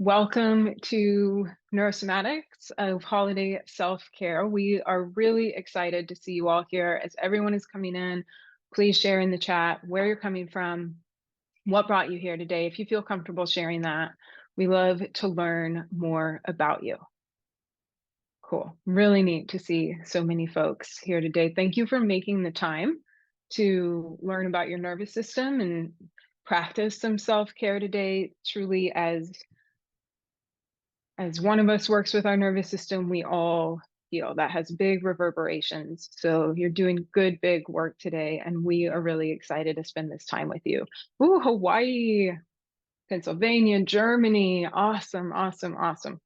Welcome to Neurosomatics of Holiday Self-Care. We are really excited to see you all here. As everyone is coming in, please share in the chat where you're coming from, what brought you here today. If you feel comfortable sharing that, we love to learn more about you. Cool. Really neat to see so many folks here today. Thank you for making the time to learn about your nervous system and practice some self-care today. Truly, as one of us works with our nervous system, we all feel that has big reverberations. So you're doing good, big work today, and we are really excited to spend this time with you. Ooh, Hawaii, Pennsylvania, Germany. Awesome, awesome, awesome.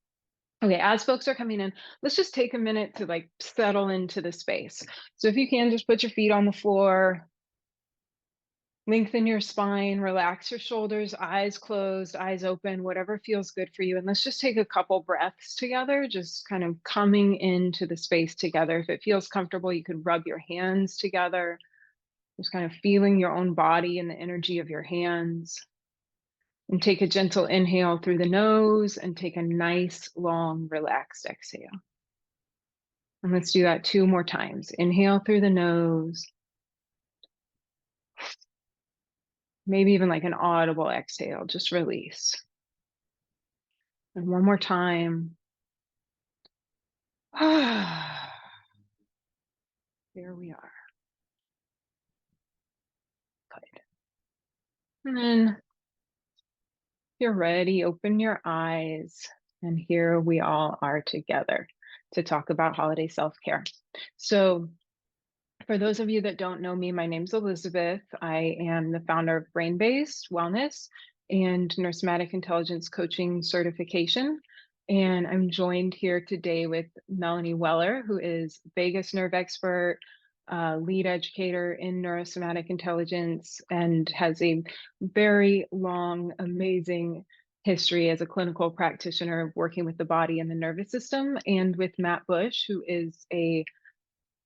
Okay, as folks are coming in, let's just take a minute to like settle into the space. So if you can, just put your feet on the floor, lengthen your spine, relax your shoulders, eyes closed, eyes open, whatever feels good for you. And let's just take a couple breaths together, just kind of coming into the space together. If it feels comfortable, you could rub your hands together, just kind of feeling your own body and the energy of your hands. And take a gentle inhale through the nose and take a nice, long, relaxed exhale. And let's do that 2 more times. Inhale through the nose. Maybe even like an audible exhale, just release. And one more time. There we are. Good. And then if you're ready, open your eyes. And here we all are together to talk about holiday self-care. So for those of you that don't know me, my name's Elizabeth. I am the founder of Brain-Based Wellness and Neurosomatic Intelligence Coaching Certification. And I'm joined here today with Melanie Weller, who is vagus nerve expert, lead educator in neurosomatic intelligence, and has a very long, amazing history as a clinical practitioner working with the body and the nervous system, and with Matt Bush, who is a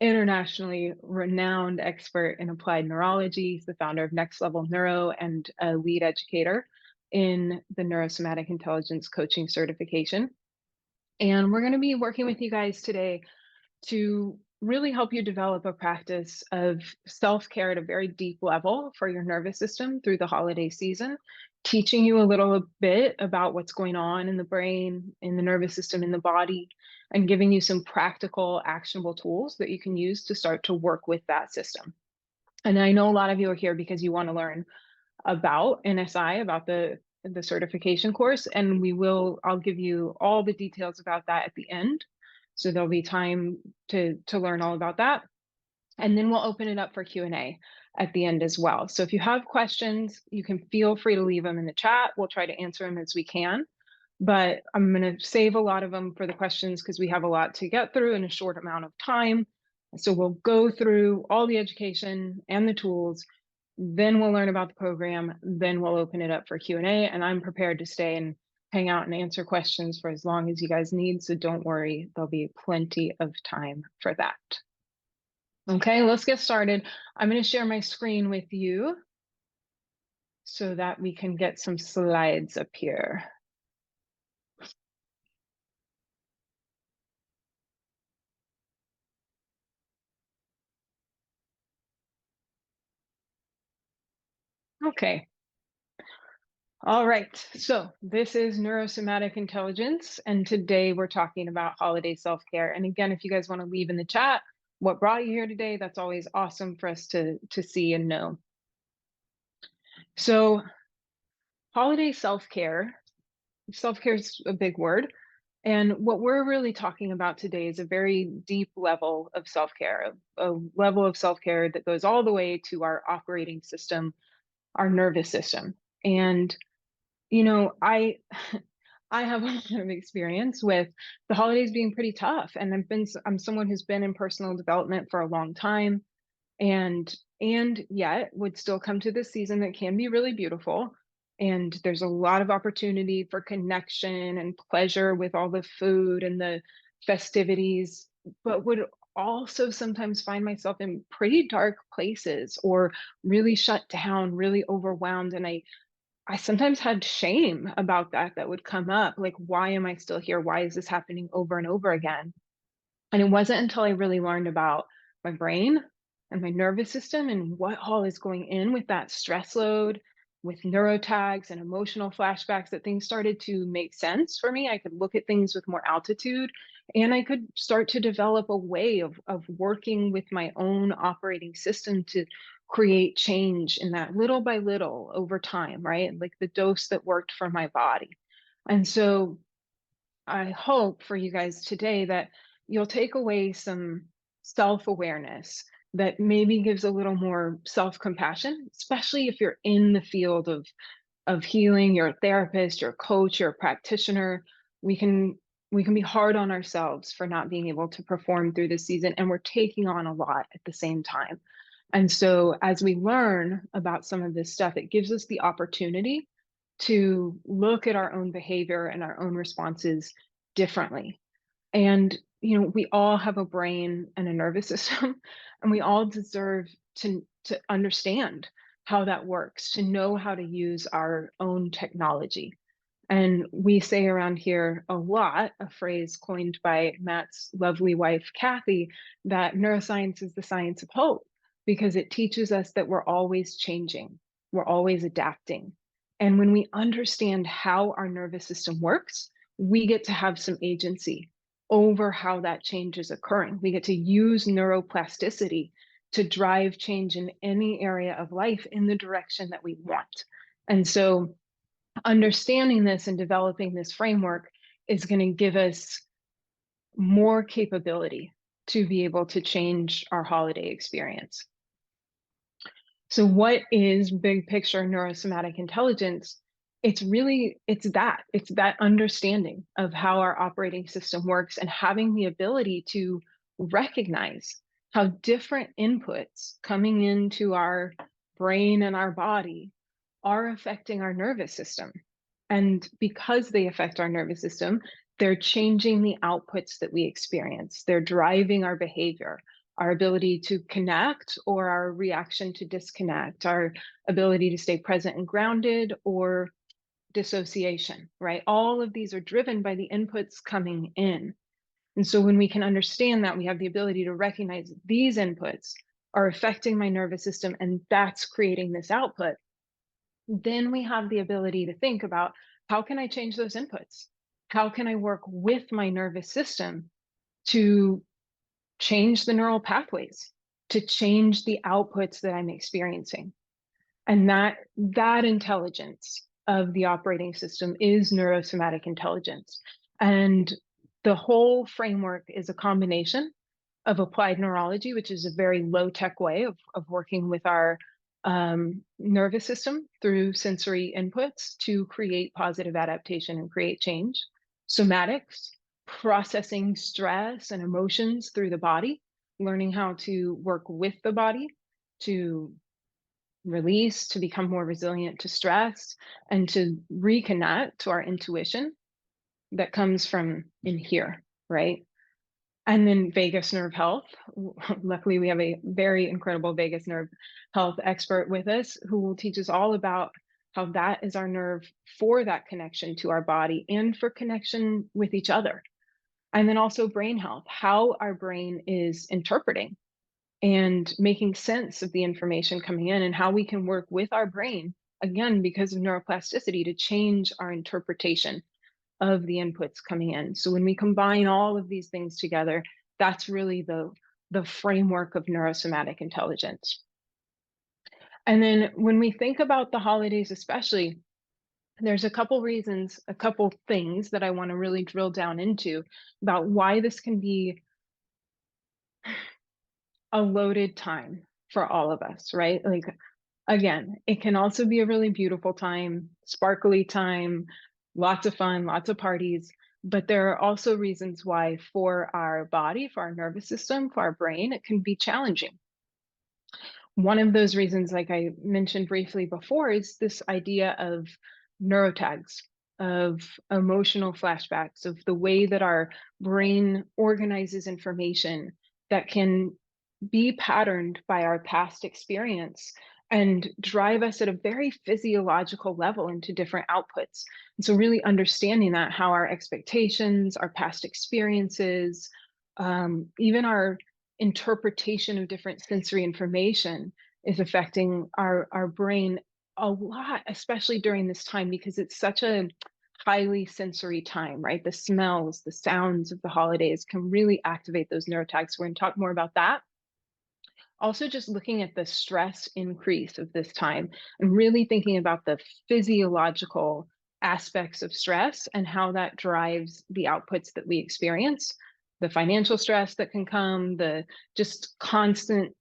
internationally renowned expert in applied neurology. He's the founder of Next Level Neuro and a lead educator in the Neurosomatic Intelligence Coaching Certification. And we're going to be working with you guys today to really help you develop a practice of self-care at a very deep level for your nervous system through the holiday season, teaching you a little bit about what's going on in the brain, in the nervous system, in the body, and giving you some practical, actionable tools that you can use to start to work with that system. And I know a lot of you are here because you want to learn about NSI, about the certification course, and I'll give you all the details about that at the end. So there'll be time to learn all about that. And then we'll open it up for Q&A at the end as well. So if you have questions, you can feel free to leave them in the chat. We'll try to answer them as we can. But I'm going to save a lot of them for the questions because we have a lot to get through in a short amount of time. So we'll go through all the education and the tools, then we'll learn about the program, then we'll open it up for Q&A, and I'm prepared to stay and hang out and answer questions for as long as you guys need, so don't worry, there'll be plenty of time for that. Okay, let's get started. I'm going to share my screen with you so that we can get some slides up here. Okay. All right, so this is Neurosomatic Intelligence, and today we're talking about holiday self-care. And again, if you guys want to leave in the chat what brought you here today, that's always awesome for us to see and know. So holiday self-care is a big word. And what we're really talking about today is a very deep level of self-care, a level of self-care that goes all the way to our operating system, our nervous system. And you know, I have a lot of experience with the holidays being pretty tough, and I'm someone who's been in personal development for a long time, and yet would still come to this season that can be really beautiful. And there's a lot of opportunity for connection and pleasure with all the food and the festivities, but would also sometimes find myself in pretty dark places or really shut down, really overwhelmed. And I sometimes had shame about that would come up. Like, why am I still here? Why is this happening over and over again? And it wasn't until I really learned about my brain and my nervous system and what all is going in with that stress load, with neurotags and emotional flashbacks, that things started to make sense for me. I could look at things with more altitude, and I could start to develop a way of working with my own operating system to create change in that little by little over time, right? Like the dose that worked for my body. And so I hope for you guys today that you'll take away some self-awareness that maybe gives a little more self-compassion, especially if you're in the field of healing, you're a therapist, you're a coach, you're a practitioner. We can we can be hard on ourselves for not being able to perform through this season, and we're taking on a lot at the same time. And so as we learn about some of this stuff, it gives us the opportunity to look at our own behavior and our own responses differently. And, we all have a brain and a nervous system, and we all deserve to understand how that works, to know how to use our own technology. And we say around here a lot, a phrase coined by Matt's lovely wife, Kathy, that neuroscience is the science of hope because it teaches us that we're always changing, we're always adapting. And when we understand how our nervous system works, we get to have some agency over how that change is occurring. We get to use neuroplasticity to drive change in any area of life in the direction that we want. And so understanding this and developing this framework is going to give us more capability to be able to change our holiday experience. So what is big picture neurosomatic intelligence? It's that understanding of how our operating system works and having the ability to recognize how different inputs coming into our brain and our body are affecting our nervous system. And because they affect our nervous system, they're changing the outputs that we experience. They're driving our behavior, our ability to connect or our reaction to disconnect, our ability to stay present and grounded or dissociation, right? All of these are driven by the inputs coming in. And so when we can understand that, we have the ability to recognize these inputs are affecting my nervous system and that's creating this output. Then we have the ability to think about how can I change those inputs? How can I work with my nervous system to change the neural pathways, to change the outputs that I'm experiencing? And that intelligence of the operating system is neurosomatic intelligence. And the whole framework is a combination of applied neurology, which is a very low tech way of working with our nervous system through sensory inputs to create positive adaptation and create change. Somatics, processing stress and emotions through the body, learning how to work with the body to release, to become more resilient to stress, and to reconnect to our intuition that comes from in here, right? And then vagus nerve health. Luckily, we have a very incredible vagus nerve health expert with us who will teach us all about how that is our nerve for that connection to our body and for connection with each other. And then also brain health, how our brain is interpreting and making sense of the information coming in and how we can work with our brain, again, because of neuroplasticity, to change our interpretation of the inputs coming in. So when we combine all of these things together, that's really the framework of neurosomatic intelligence. And then when we think about the holidays, especially, there's a couple reasons, a couple things that I want to really drill down into about why this can be a loaded time for all of us, right? Like, again, it can also be a really beautiful time, sparkly time, lots of fun, lots of parties. But there are also reasons why, for our body, for our nervous system, for our brain, it can be challenging. One of those reasons, like I mentioned briefly before, is this idea of neurotags, of emotional flashbacks, of the way that our brain organizes information that can be patterned by our past experience and drive us at a very physiological level into different outputs. And so, really understanding that how our expectations, our past experiences, even our interpretation of different sensory information is affecting our brain a lot, especially during this time, because it's such a highly sensory time, right? The smells, the sounds of the holidays can really activate those neurotags. We're going to talk more about that. Also, just looking at the stress increase of this time and really thinking about the physiological aspects of stress and how that drives the outputs that we experience, the financial stress that can come, the just constant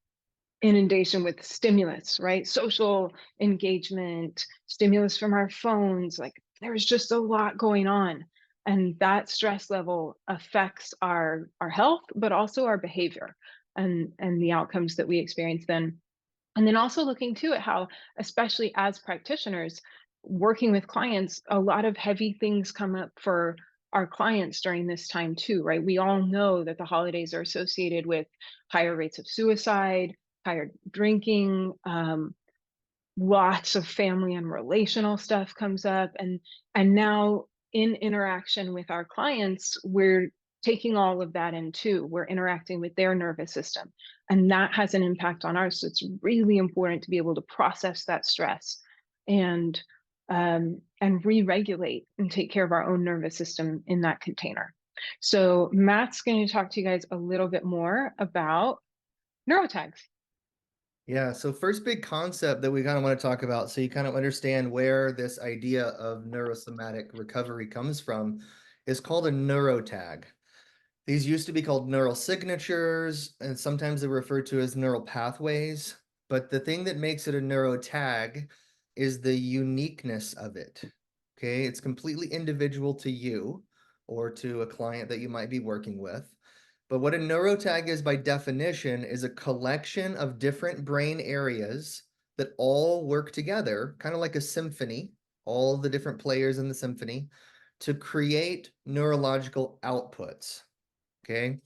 inundation with stimulus, right? Social engagement, stimulus from our phones, like there's just a lot going on. And that stress level affects our health, but also our behavior and the outcomes that we experience then. And then also looking too at how, especially as practitioners, working with clients, a lot of heavy things come up for our clients during this time too, right? We all know that the holidays are associated with higher rates of suicide, higher drinking, lots of family and relational stuff comes up, and now in interaction with our clients, we're taking all of that in too. We're interacting with their nervous system, and that has an impact on ours. So it's really important to be able to process that stress and re-regulate and take care of our own nervous system in that container. So Matt's going to talk to you guys a little bit more about neurotags. Yeah, so first big concept that we kind of want to talk about, so you kind of understand where this idea of neurosomatic recovery comes from, is called a neurotag. These used to be called neural signatures, and sometimes they're referred to as neural pathways. But the thing that makes it a neurotag is the uniqueness of it. Okay, it's completely individual to you or to a client that you might be working with. But what a neurotag is by definition is a collection of different brain areas that all work together, kind of like a symphony, all the different players in the symphony, to create neurological outputs. Okay.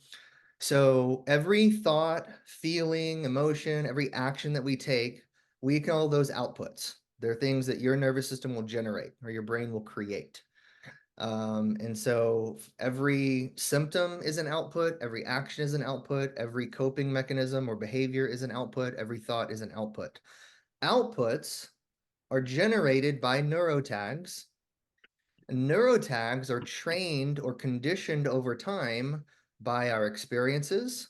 So every thought, feeling, emotion, every action that we take, we call those outputs. They're things that your nervous system will generate or your brain will create. And so every symptom is an output, every action is an output, every coping mechanism or behavior is an output, every thought is an output. Outputs are generated by neurotags. Neurotags are trained or conditioned over time by our experiences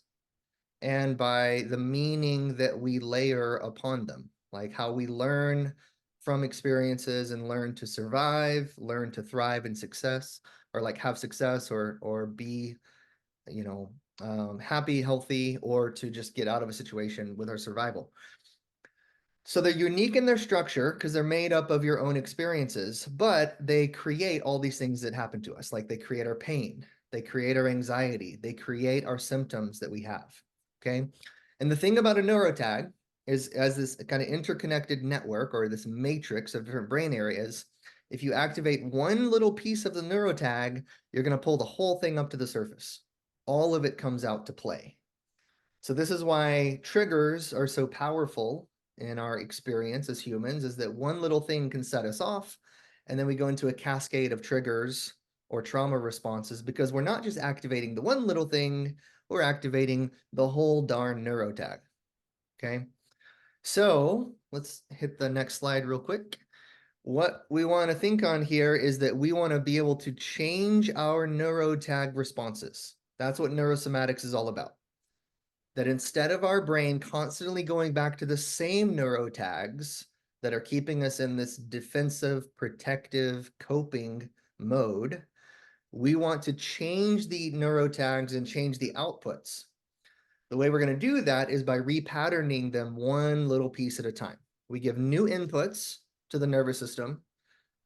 and by the meaning that we layer upon them, like how we learn from experiences and learn to survive, learn to thrive in success, or like have success or be, happy, healthy, or to just get out of a situation with our survival. So they're unique in their structure because they're made up of your own experiences, but they create all these things that happen to us. Like they create our pain, they create our anxiety, they create our symptoms that we have. Okay. And the thing about a neurotag is, as this kind of interconnected network or this matrix of different brain areas, if you activate one little piece of the neurotag, you're going to pull the whole thing up to the surface. All of it comes out to play. So this is why triggers are so powerful in our experience as humans, is that one little thing can set us off, and then we go into a cascade of triggers or trauma responses because we're not just activating the one little thing, we're activating the whole darn neurotag. Okay, so let's hit the next slide real quick. What we want to think on here is that we want to be able to change our neurotag responses. That's what neurosomatics is all about. That instead of our brain constantly going back to the same neurotags that are keeping us in this defensive, protective, coping mode, we want to change the neurotags and change the outputs. The way we're going to do that is by repatterning them one little piece at a time. We give new inputs to the nervous system.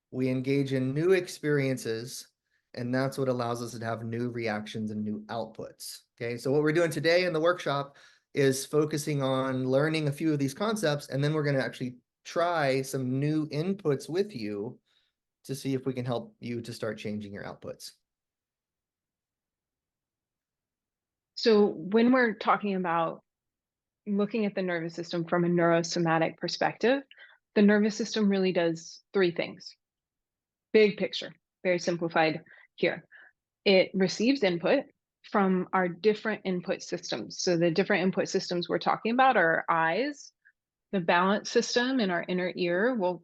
We engage in new experiences, and that's what allows us to have new reactions and new outputs. Okay, so what we're doing today in the workshop is focusing on learning a few of these concepts, and then we're going to actually try some new inputs with you to see if we can help you to start changing your outputs. So when we're talking about looking at the nervous system from a neurosomatic perspective, the nervous system really does three things. Big picture, very simplified here. It receives input from our different input systems. So the different input systems we're talking about are our eyes, the balance system in our inner ear. We'll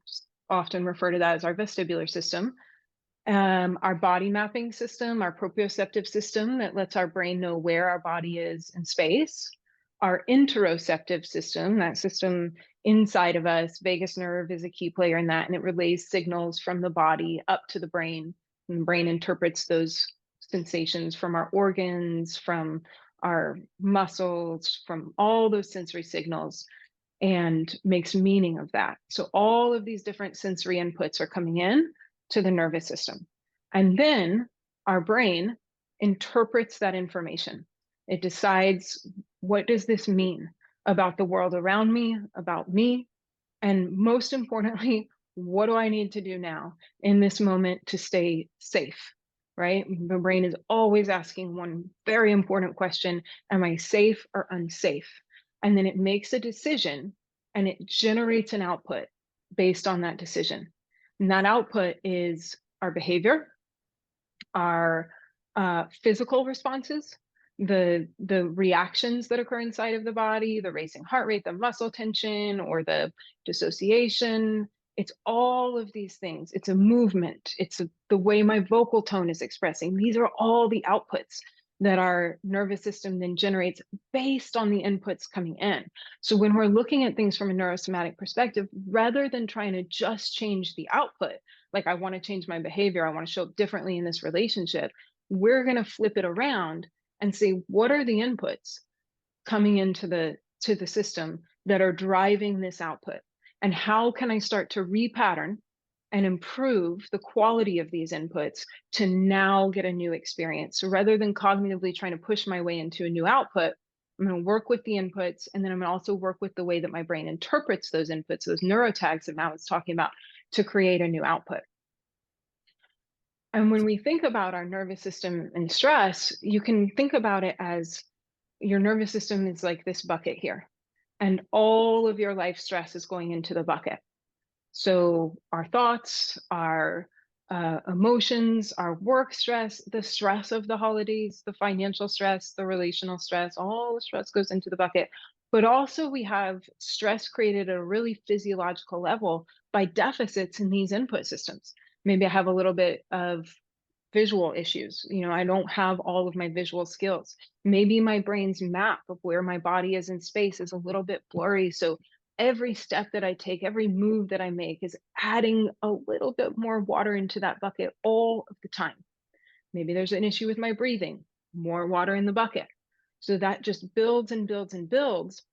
often refer to that as our vestibular system. Our body mapping system, our proprioceptive system that lets our brain know where our body is in space, our interoceptive system, that system inside of us, vagus nerve is a key player in that, and it relays signals from the body up to the brain. And the brain interprets those sensations from our organs, from our muscles, from all those sensory signals, and makes meaning of that. So all of these different sensory inputs are coming in to the nervous system. And then our brain interprets that information. It decides, what does this mean about the world around me, about me, and most importantly, what do I need to do now in this moment to stay safe? Right? The brain is always asking one very important question: am I safe or unsafe? And then it makes a decision and it generates an output based on that decision. And that output is our behavior, our physical responses, the reactions that occur inside of the body, the racing heart rate, the muscle tension, or the dissociation. It's all of these things. It's a movement. The way my vocal tone is expressing. These are all the outputs that our nervous system then generates based on the inputs coming in. So when we're looking at things from a neurosomatic perspective, rather than trying to just change the output, like I want to change my behavior, I want to show up differently in this relationship, we're going to flip it around and say, what are the inputs coming into the system that are driving this output? And how can I start to repattern and improve the quality of these inputs to now get a new experience? So rather than cognitively trying to push my way into a new output, I'm going to work with the inputs, and then I'm going to also work with the way that my brain interprets those inputs, those neurotags that Matt was talking about, to create a new output. And when we think about our nervous system and stress, you can think about it as your nervous system is like this bucket here, and all of your life stress is going into the bucket. So our thoughts, our emotions, our work stress, the stress of the holidays, the financial stress, the relational stress, all the stress goes into the bucket. But also we have stress created at a really physiological level by deficits in these input systems. Maybe I have a little bit of visual issues. I don't have all of my visual skills. Maybe my brain's map of where my body is in space is a little bit blurry. So every step that I take, every move that I make is adding a little bit more water into that bucket all of the time. Maybe there's an issue with my breathing, more water in the bucket. So that just builds and builds and builds.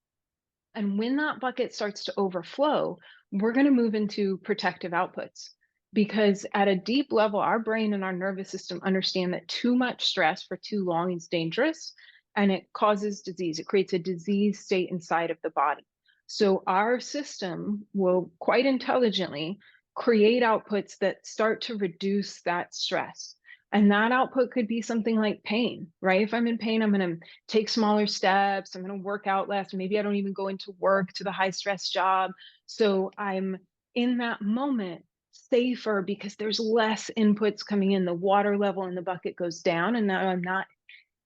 And when that bucket starts to overflow, we're going to move into protective outputs. Because at a deep level, our brain and our nervous system understand that too much stress for too long is dangerous and it causes disease. It creates a disease state inside of the body. So our system will quite intelligently create outputs that start to reduce that stress. And that output could be something like pain, right? If I'm in pain, I'm going to take smaller steps. I'm going to work out less. Maybe I don't even go into work to the high stress job. So I'm in that moment safer because there's less inputs coming in. The water level in the bucket goes down, and now I'm not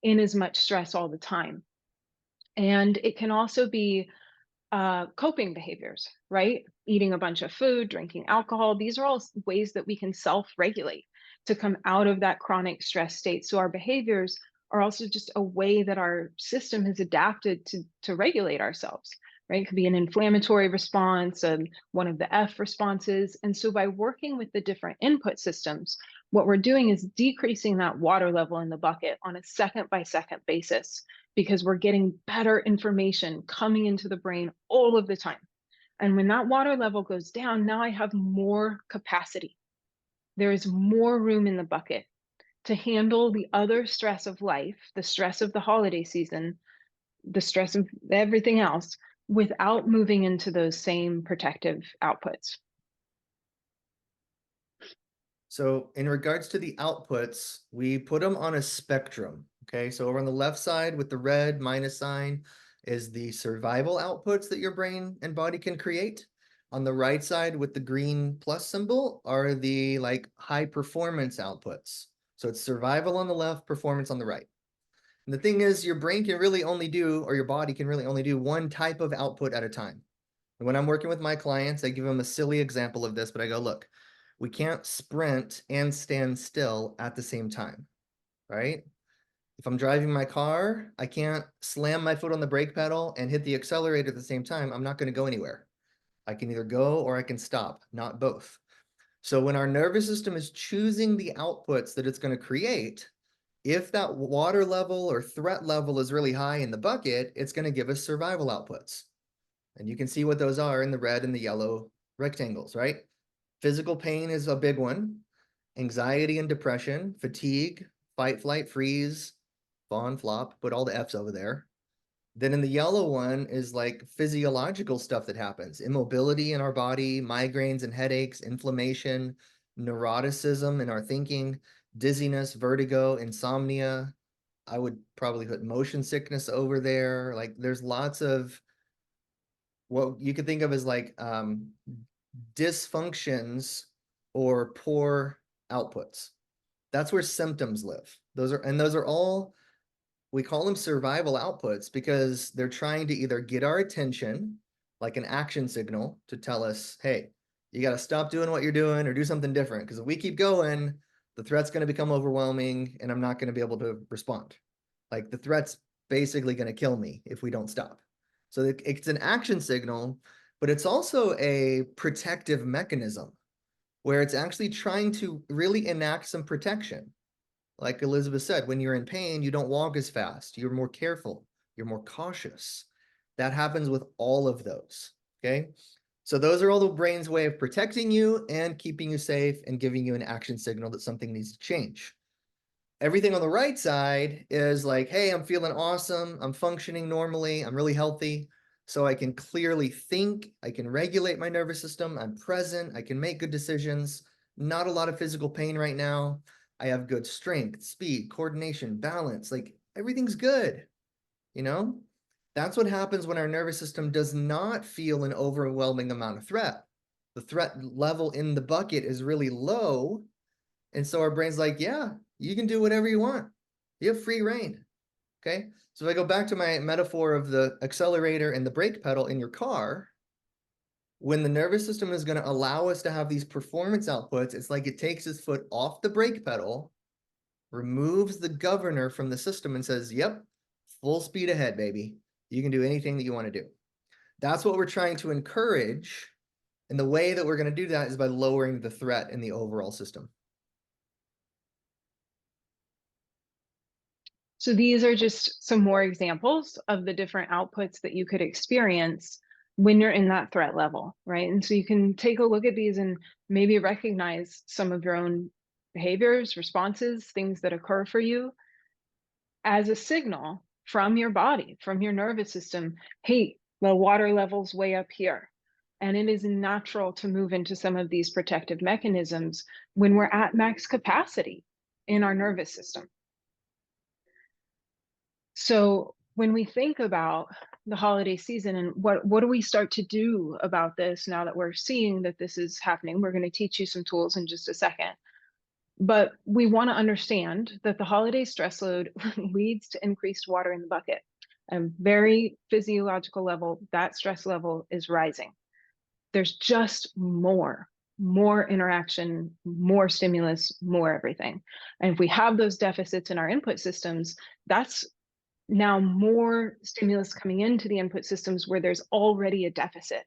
in as much stress all the time. And it can also be coping behaviors, right? Eating a bunch of food, drinking alcohol. These are all ways that we can self-regulate to come out of that chronic stress state. So our behaviors are also just a way that our system has adapted to regulate ourselves, right? It could be an inflammatory response and one of the F responses. And so by working with the different input systems, what we're doing is decreasing that water level in the bucket on a second by second basis, because we're getting better information coming into the brain all of the time. And when that water level goes down, now I have more capacity. There is more room in the bucket to handle the other stress of life, the stress of the holiday season, the stress of everything else, without moving into those same protective outputs. So in regards to the outputs, we put them on a spectrum. Okay, so over on the left side with the red minus sign, is the survival outputs that your brain and body can create. On the right side with the green plus symbol are the like high performance outputs. So it's survival on the left, performance on the right. And the thing is, your brain can really only do, or your body can really only do one type of output at a time. And when I'm working with my clients, I give them a silly example of this, but I go, look, we can't sprint and stand still at the same time, right? If I'm driving my car, I can't slam my foot on the brake pedal and hit the accelerator at the same time. I'm not going to go anywhere. I can either go or I can stop, not both. So when our nervous system is choosing the outputs that it's going to create, if that water level or threat level is really high in the bucket, it's going to give us survival outputs. And you can see what those are in the red and the yellow rectangles, right? Physical pain is a big one. Anxiety and depression, fatigue, fight, flight, freeze, fawn, flop, put all the F's over there. Then in the yellow one is like physiological stuff that happens, immobility in our body, migraines and headaches, inflammation, neuroticism in our thinking, dizziness, vertigo, insomnia. I would probably put motion sickness over there. Like there's lots of what you could think of as like dysfunctions or poor outputs. That's where symptoms live. Those are all, we call them survival outputs because they're trying to either get our attention, like an action signal to tell us, hey, you got to stop doing what you're doing or do something different. Because if we keep going, the threat's going to become overwhelming and I'm not going to be able to respond. Like the threat's basically going to kill me if we don't stop. So it's an action signal, but it's also a protective mechanism where it's actually trying to really enact some protection. Like Elizabeth said, when you're in pain, you don't walk as fast. You're more careful. You're more cautious. That happens with all of those. Okay. So those are all the brain's way of protecting you and keeping you safe and giving you an action signal that something needs to change. Everything on the right side is like, hey, I'm feeling awesome. I'm functioning normally. I'm really healthy. So I can clearly think. I can regulate my nervous system. I'm present. I can make good decisions. Not a lot of physical pain right now. I have good strength, speed, coordination, balance. Like everything's good. You know, that's what happens when our nervous system does not feel an overwhelming amount of threat. The threat level in the bucket is really low. And so our brain's like, yeah, you can do whatever you want. You have free reign. Okay. So if I go back to my metaphor of the accelerator and the brake pedal in your car, when the nervous system is going to allow us to have these performance outputs, it's like it takes its foot off the brake pedal, removes the governor from the system and says, yep, full speed ahead, baby. You can do anything that you want to do. That's what we're trying to encourage. And the way that we're going to do that is by lowering the threat in the overall system. So these are just some more examples of the different outputs that you could experience when you're in that threat level, right? And so you can take a look at these and maybe recognize some of your own behaviors, responses, things that occur for you as a signal from your body, from your nervous system. Hey, the water level's way up here. And it is natural to move into some of these protective mechanisms when we're at max capacity in our nervous system. So when we think about the holiday season and what do we start to do about this now that we're seeing that this is happening? We're going to teach you some tools in just a second. But we want to understand that the holiday stress load leads to increased water in the bucket. At a very physiological level, that stress level is rising. There's just more interaction, more stimulus, more everything. And if we have those deficits in our input systems, that's now more stimulus coming into the input systems where there's already a deficit.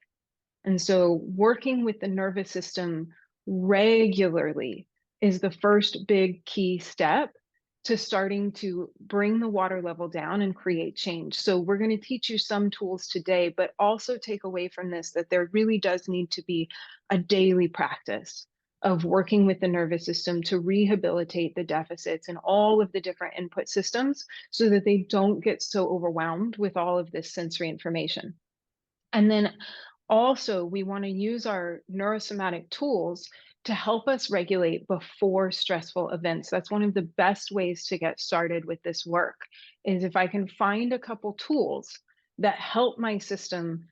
And so working with the nervous system regularly is the first big key step to starting to bring the water level down and create change. So we're going to teach you some tools today, but also take away from this that there really does need to be a daily practice of working with the nervous system to rehabilitate the deficits in all of the different input systems so that they don't get so overwhelmed with all of this sensory information. And then also, we want to use our neurosomatic tools to help us regulate before stressful events. That's one of the best ways to get started with this work is if I can find a couple tools that help my system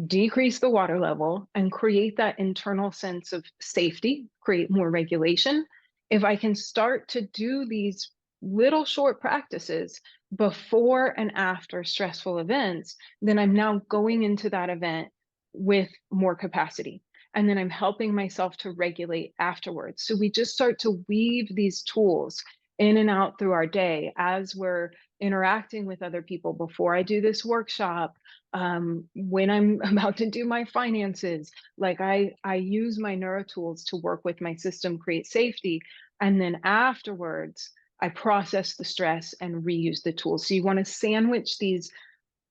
decrease the water level and create that internal sense of safety, create more regulation. If I can start to do these little short practices before and after stressful events, then I'm now going into that event with more capacity. And then I'm helping myself to regulate afterwards. So we just start to weave these tools in and out through our day as we're interacting with other people. Before I do this workshop, when I'm about to do my finances, like I use my neuro tools to work with my system, create safety, and then afterwards I process the stress and reuse the tools. So you want to sandwich these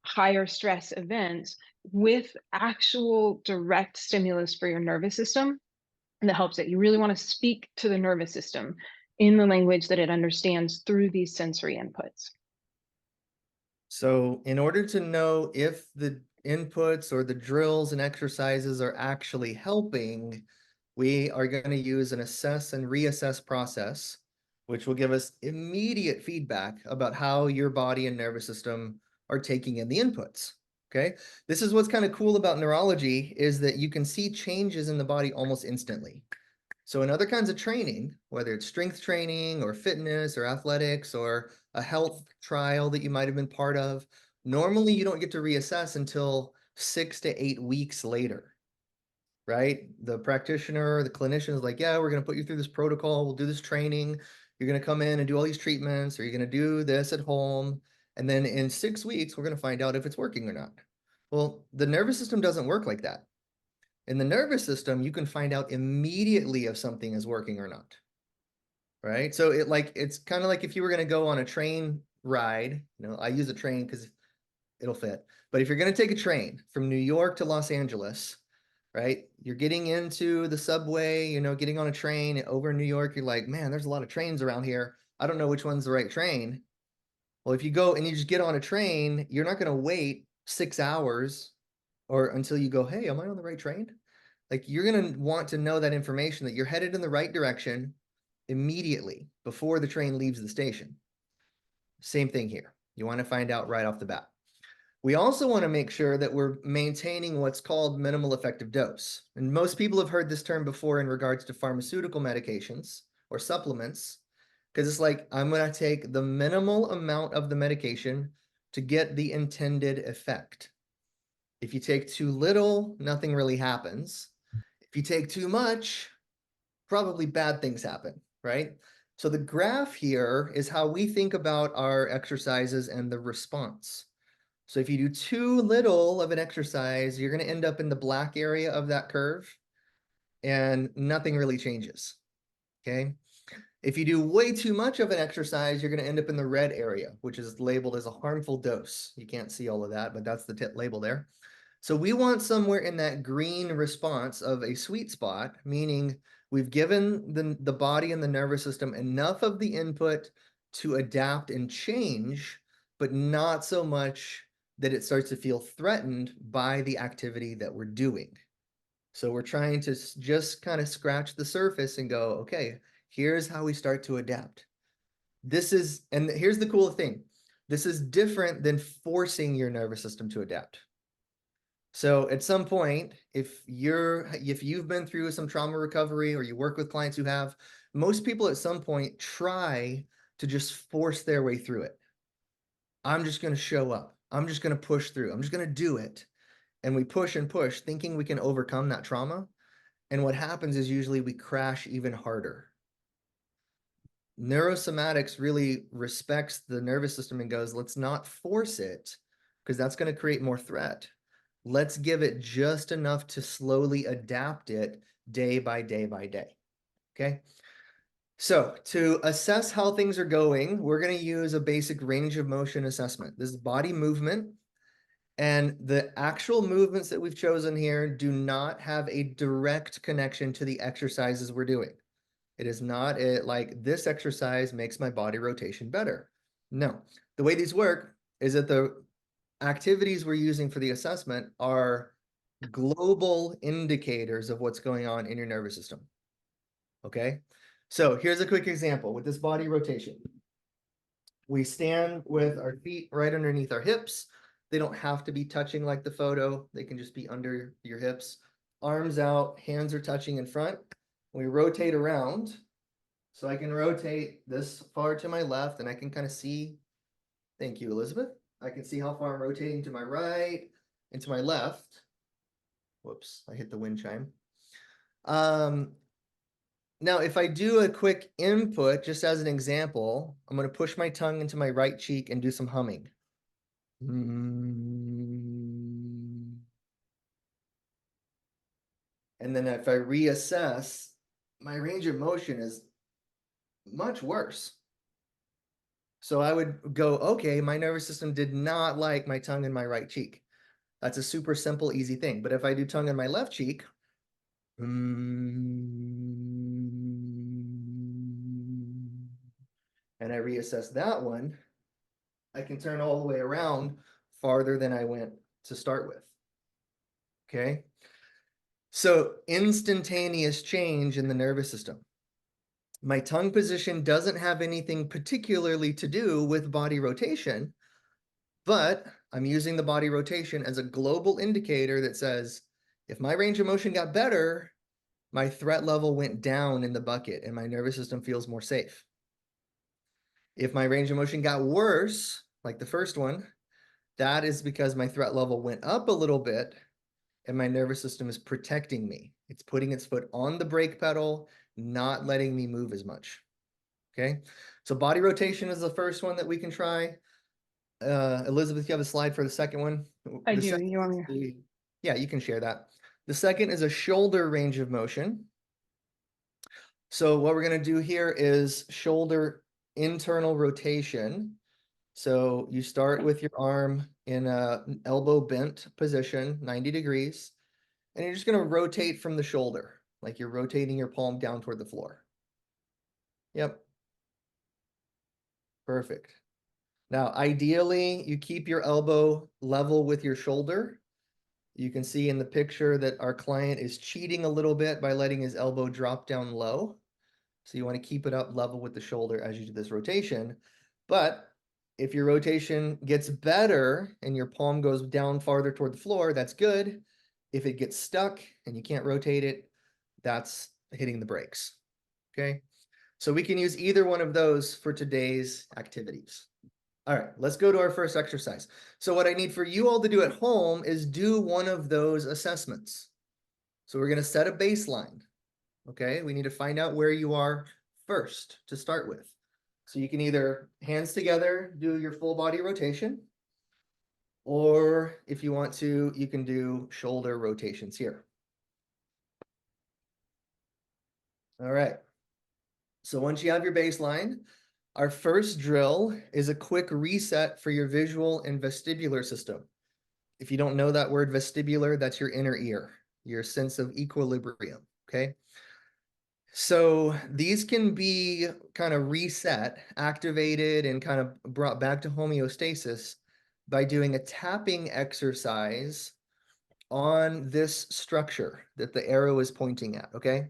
higher stress events with actual direct stimulus for your nervous system that helps it. You really want to speak to the nervous system in the language that it understands through these sensory inputs. So in order to know if the inputs or the drills and exercises are actually helping, we are going to use an assess and reassess process, which will give us immediate feedback about how your body and nervous system are taking in the inputs. Okay. This is what's kind of cool about neurology, is that you can see changes in the body almost instantly. So in other kinds of training, whether it's strength training or fitness or athletics or a health trial that you might have been part of, normally you don't get to reassess until 6 to 8 weeks later, right? The practitioner, the clinician is like, yeah, we're going to put you through this protocol. We'll do this training. You're going to come in and do all these treatments, or you're going to do this at home. And then in 6 weeks, we're going to find out if it's working or not. Well, the nervous system doesn't work like that. In the nervous system, you can find out immediately if something is working or not, right? So it's kind of like if you were going to go on a train ride. I use a train because it'll fit. But if you're going to take a train from New York to Los Angeles, right? You're getting into the subway, getting on a train over in New York. You're like, man, there's a lot of trains around here. I don't know which one's the right train. Well, if you go and you just get on a train, you're not going to wait 6 hours or until you go, hey, am I on the right train? Like, you're going to want to know that information, that you're headed in the right direction immediately before the train leaves the station. Same thing here. You want to find out right off the bat. We also want to make sure that we're maintaining what's called minimal effective dose. And most people have heard this term before in regards to pharmaceutical medications or supplements, because it's like, I'm going to take the minimal amount of the medication to get the intended effect. If you take too little, nothing really happens. If you take too much, probably bad things happen, right? So the graph here is how we think about our exercises and the response. So if you do too little of an exercise, you're going to end up in the black area of that curve and nothing really changes, okay? If you do way too much of an exercise, you're going to end up in the red area, which is labeled as a harmful dose. You can't see all of that, but that's the label there. So we want somewhere in that green response of a sweet spot, meaning we've given the body and the nervous system enough of the input to adapt and change, but not so much that it starts to feel threatened by the activity that we're doing. So we're trying to just kind of scratch the surface and go, okay, here's how we start to adapt. And here's the cool thing. This is different than forcing your nervous system to adapt. So at some point, if you've been through some trauma recovery or you work with clients who have, most people at some point try to just force their way through it. I'm just going to show up. I'm just going to push through. I'm just going to do it. And we push and push, thinking we can overcome that trauma. And what happens is usually we crash even harder. Neurosomatics really respects the nervous system and goes, let's not force it, because that's going to create more threat. Let's give it just enough to slowly adapt it day by day by day. Okay. So to assess how things are going, we're going to use a basic range of motion assessment. This is body movement. And the actual movements that we've chosen here do not have a direct connection to the exercises we're doing. It is not like this exercise makes my body rotation better. No, the way these work is that the activities we're using for the assessment are global indicators of what's going on in your nervous system. Okay, so here's a quick example with this body rotation. We stand with our feet right underneath our hips. They don't have to be touching like the photo. They can just be under your hips. Arms out, hands are touching in front. We rotate around. So I can rotate this far to my left and I can kind of see, thank you, Elizabeth. I can see how far I'm rotating to my right and to my left. Whoops, I hit the wind chime. Now, if I do a quick input, just as an example, I'm going to push my tongue into my right cheek and do some humming. And then if I reassess, my range of motion is much worse. So I would go, okay, my nervous system did not like my tongue in my right cheek. That's a super simple, easy thing. But if I do tongue in my left cheek, and I reassess that one, I can turn all the way around farther than I went to start with. Okay. So instantaneous change in the nervous system. My tongue position doesn't have anything particularly to do with body rotation, but I'm using the body rotation as a global indicator that says, if my range of motion got better, my threat level went down in the bucket and my nervous system feels more safe. If my range of motion got worse, like the first one, that is because my threat level went up a little bit and my nervous system is protecting me. It's putting its foot on the brake pedal, not letting me move as much. Okay, so body rotation is the first one that we can try. Elizabeth, you have a slide for the second one? I The do. second You want is me to? yeah, you can share that. The second is a shoulder range of motion. So what we're going to do here is shoulder internal rotation. So you start with your arm in a elbow bent position, 90 degrees, and you're just going to rotate from the shoulder, like you're rotating your palm down toward the floor. Yep. Perfect. Now, ideally, you keep your elbow level with your shoulder. You can see in the picture that our client is cheating a little bit by letting his elbow drop down low. So you want to keep it up level with the shoulder as you do this rotation. But if your rotation gets better and your palm goes down farther toward the floor, that's good. If it gets stuck and you can't rotate it, that's hitting the brakes. Okay. So we can use either one of those for today's activities. All right, let's go to our first exercise. So what I need for you all to do at home is do one of those assessments. So we're going to set a baseline. Okay, we need to find out where you are first to start with. So you can either hands together, do your full body rotation, or if you want to, you can do shoulder rotations here. All right. So once you have your baseline, our first drill is a quick reset for your visual and vestibular system. If you don't know that word vestibular, that's your inner ear, your sense of equilibrium, okay? So these can be kind of reset, activated, and kind of brought back to homeostasis by doing a tapping exercise on this structure that the arrow is pointing at, okay?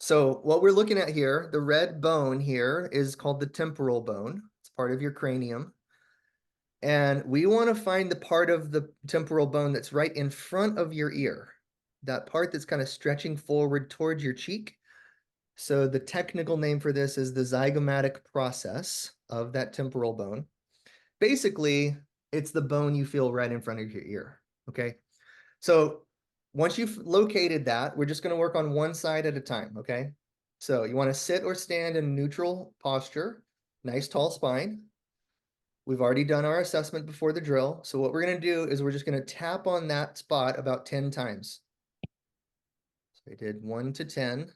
So what we're looking at here, the red bone here is called the temporal bone. It's part of your cranium. And we want to find the part of the temporal bone that's right in front of your ear, that part that's kind of stretching forward towards your cheek. So the technical name for this is the zygomatic process of that temporal bone. Basically, it's the bone you feel right in front of your ear, okay? So once you've located that, we're just going to work on one side at a time, okay? So you want to sit or stand in neutral posture, nice tall spine. We've already done our assessment before the drill. So what we're going to do is we're just going to tap on that spot about 10 times. So I did 1 to 10,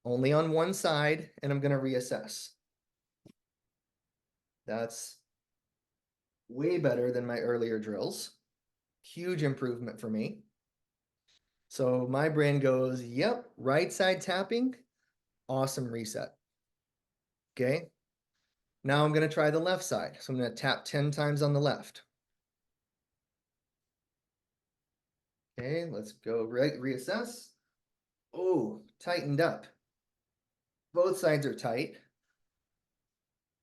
only on one side, and I'm going to reassess. That's way better than my earlier drills. Huge improvement for me. So my brain goes, yep, right side tapping, awesome reset. Okay. Now I'm going to try the left side. So I'm going to tap 10 times on the left. Okay, let's go reassess. Oh, tightened up. Both sides are tight.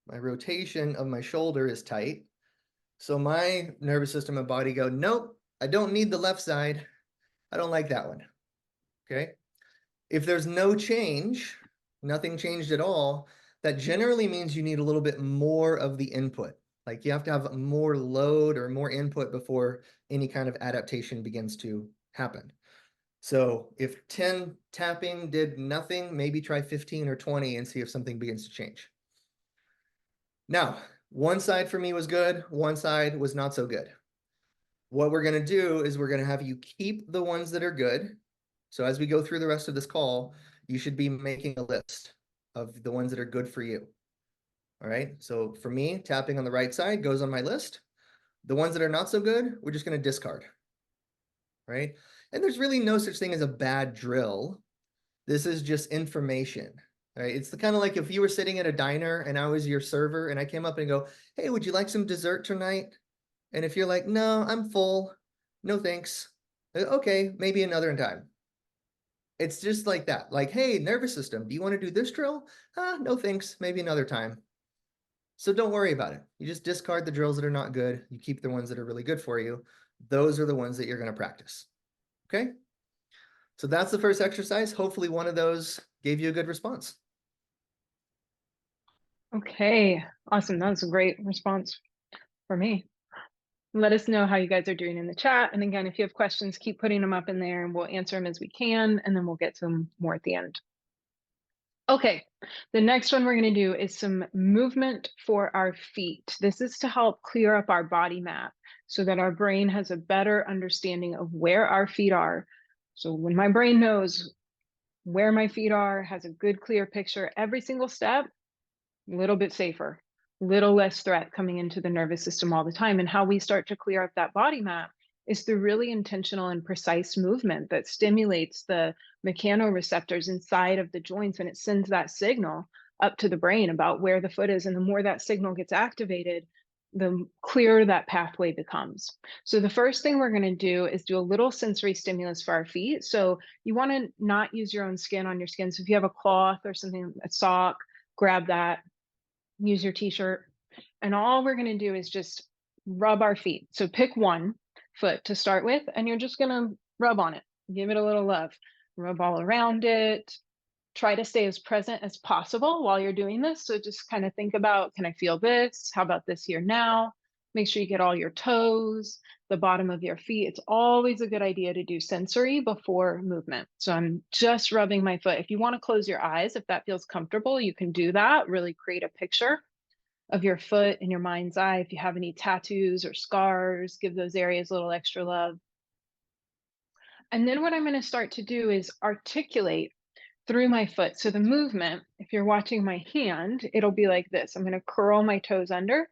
My rotation of my shoulder is tight. So my nervous system and body go, nope, I don't need the left side. I don't like that one. Okay. If there's no change, nothing changed at all, that generally means you need a little bit more of the input. Like you have to have more load or more input before any kind of adaptation begins to happen. So if 10 tapping did nothing, maybe try 15 or 20 and see if something begins to change. Now, one side for me was good, one side was not so good. What we're going to do is we're going to have you keep the ones that are good. So as we go through the rest of this call, you should be making a list of the ones that are good for you. All right. So for me, tapping on the right side goes on my list. The ones that are not so good, we're just going to discard. Right. And there's really no such thing as a bad drill. This is just information. Right. It's the kind of like if you were sitting at a diner and I was your server and I came up and go, hey, would you like some dessert tonight? And if you're like, no, I'm full, no thanks. Okay, maybe another time. It's just like that. Like, hey, nervous system, do you want to do this drill? No thanks, maybe another time. So don't worry about it. You just discard the drills that are not good. You keep the ones that are really good for you. Those are the ones that you're going to practice. Okay? So that's the first exercise. Hopefully one of those gave you a good response. Okay, awesome. That was a great response for me. Let us know how you guys are doing in the chat. And again, if you have questions, keep putting them up in there and we'll answer them as we can, and then we'll get to them more at the end. Okay, the next one we're going to do is some movement for our feet. This is to help clear up our body map so that our brain has a better understanding of where our feet are. So when my brain knows where my feet are, has a good, clear picture, every single step, a little bit safer, little less threat coming into the nervous system all the time. And how we start to clear up that body map is through really intentional and precise movement that stimulates the mechanoreceptors inside of the joints, and it sends that signal up to the brain about where the foot is. And the more that signal gets activated, the clearer that pathway becomes. So the first thing we're going to do is do a little sensory stimulus for our feet. So you want to not use your own skin on your skin. So if you have a cloth or something, a sock, grab that, use your t-shirt. And all we're going to do is just rub our feet. So pick one foot to start with, and you're just going to rub on it, give it a little love, rub all around it. Try to stay as present as possible while you're doing this. So just kind of think about, can I feel this? How about this here now? Make sure you get all your toes, the bottom of your feet. It's always a good idea to do sensory before movement. So I'm just rubbing my foot. If you want to close your eyes, if that feels comfortable, you can do that. Really create a picture of your foot in your mind's eye. If you have any tattoos or scars, give those areas a little extra love. And then what I'm going to start to do is articulate through my foot. So the movement, if you're watching my hand, it'll be like this. I'm going to curl my toes under,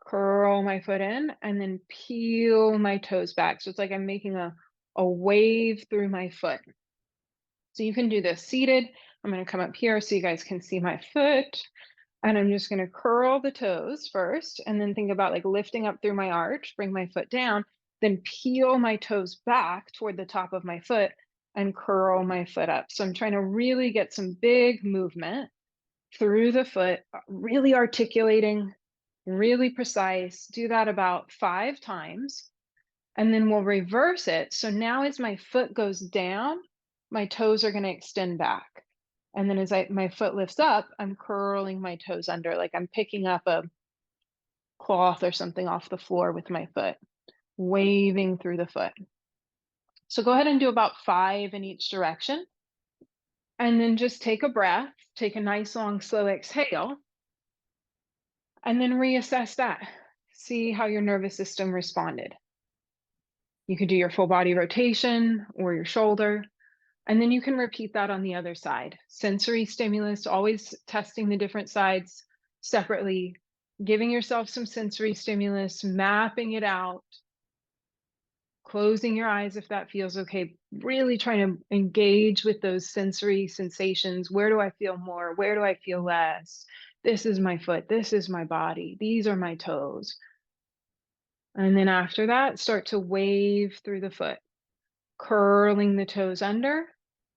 curl my foot in, and then peel my toes back. So it's like I'm making a wave through my foot. So you can do this seated. I'm going to come up here so you guys can see my foot. And I'm just going to curl the toes first, and then think about like lifting up through my arch, bring my foot down, then peel my toes back toward the top of my foot and curl my foot up. So I'm trying to really get some big movement through the foot, really articulating, really precise. Do that about 5 times. And then we'll reverse it. So now as my foot goes down, my toes are going to extend back. And then as my foot lifts up, I'm curling my toes under, like I'm picking up a cloth or something off the floor with my foot, waving through the foot. So go ahead and do about 5 in each direction. And then just take a breath, take a nice long slow exhale, and then reassess that. See how your nervous system responded. You could do your full body rotation or your shoulder. And then you can repeat that on the other side. Sensory stimulus, always testing the different sides separately, giving yourself some sensory stimulus, mapping it out, closing your eyes if that feels okay, really trying to engage with those sensory sensations. Where do I feel more? Where do I feel less? This is my foot. This is my body. These are my toes. And then after that, start to wave through the foot, curling the toes under,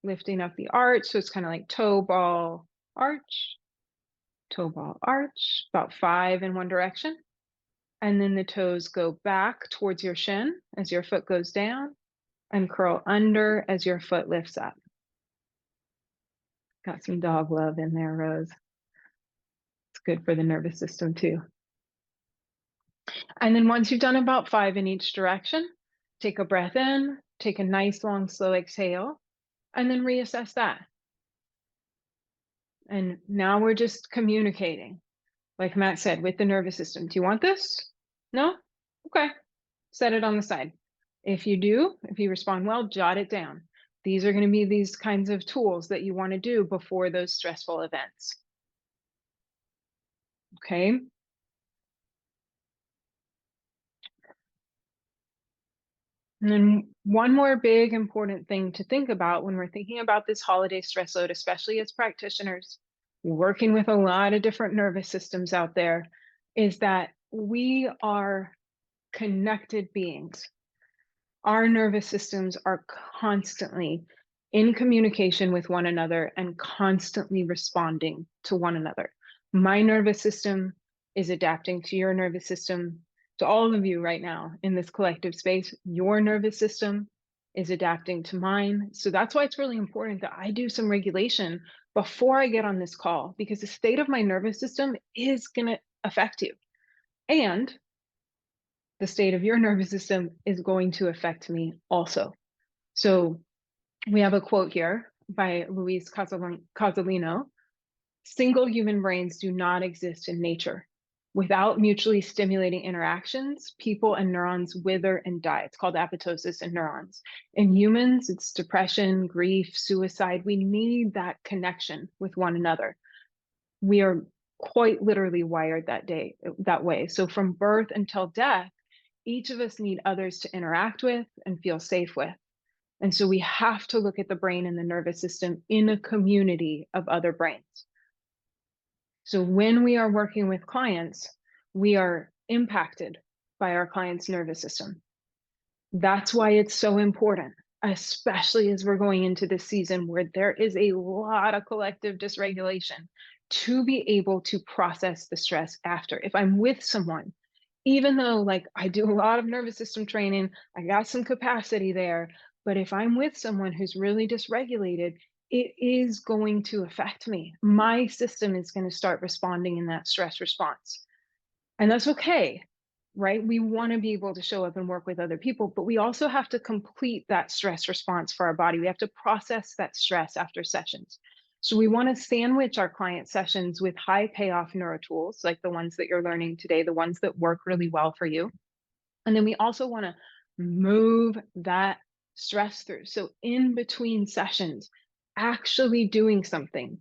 lifting up the arch. So it's kind of like toe ball, arch, about 5 in one direction. And then the toes go back towards your shin as your foot goes down and curl under as your foot lifts up. Got some dog love in there, Rose. It's good for the nervous system too. And then once you've done about 5 in each direction, take a breath in, take a nice long slow exhale, and then reassess that. And now we're just communicating, like Matt said, with the nervous system. Do you want this? No? Okay. Set it on the side. If you do, if you respond well, jot it down. These are going to be these kinds of tools that you want to do before those stressful events. Okay. And then one more big important thing to think about when we're thinking about this holiday stress load, especially as practitioners working with a lot of different nervous systems out there, is that we are connected beings. Our nervous systems are constantly in communication with one another and constantly responding to one another. My nervous system is adapting to your nervous system, to all of you right now in this collective space. Your nervous system is adapting to mine. So that's why it's really important that I do some regulation before I get on this call, because the state of my nervous system is going to affect you. And the state of your nervous system is going to affect me also. So we have a quote here by Luis Casalino. Single human brains do not exist in nature. Without mutually stimulating interactions, people and neurons wither and die. It's called apoptosis in neurons. In humans, it's depression, grief, suicide. We need that connection with one another. We are quite literally wired that way. So from birth until death, each of us need others to interact with and feel safe with. And so we have to look at the brain and the nervous system in a community of other brains. So when we are working with clients, we are impacted by our client's nervous system. That's why it's so important, especially as we're going into this season where there is a lot of collective dysregulation, to be able to process the stress after. If I'm with someone, even though like I do a lot of nervous system training, I got some capacity there, but if I'm with someone who's really dysregulated, it is going to affect me. My system is going to start responding in that stress response. And that's okay, right? We want to be able to show up and work with other people, but we also have to complete that stress response for our body. We have to process that stress after sessions. So we want to sandwich our client sessions with high payoff neuro tools, like the ones that you're learning today, the ones that work really well for you. And then we also want to move that stress through. So in between sessions, actually doing something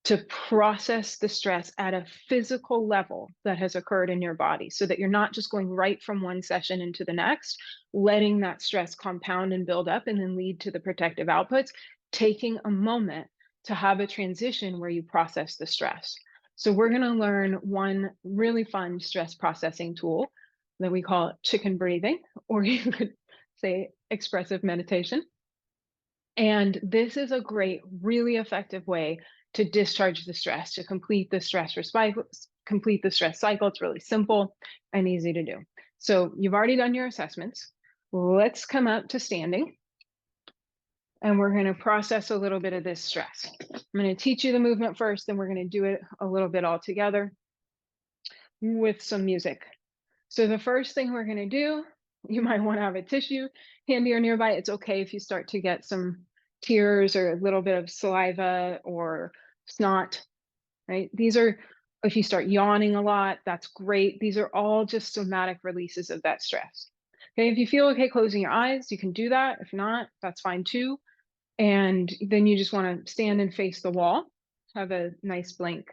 to process the stress at a physical level that has occurred in your body, so that you're not just going right from one session into the next, letting that stress compound and build up and then lead to the protective outputs, taking a moment to have a transition where you process the stress. So we're going to learn one really fun stress processing tool that we call chicken breathing, or you could say expressive meditation. And this is a great, really effective way to discharge the stress, to complete the stress cycle. It's really simple and easy to do. So you've already done your assessments. Let's come up to standing. And we're going to process a little bit of this stress. I'm going to teach you the movement first, then we're going to do it a little bit all together with some music. So the first thing we're going to do, you might want to have a tissue handy or nearby. It's okay if you start to get some tears or a little bit of saliva or snot, right? These are, if you start yawning a lot, that's great. These are all just somatic releases of that stress. Okay, if you feel okay closing your eyes, you can do that. If not, that's fine too. And then you just want to stand and face the wall, have a nice blank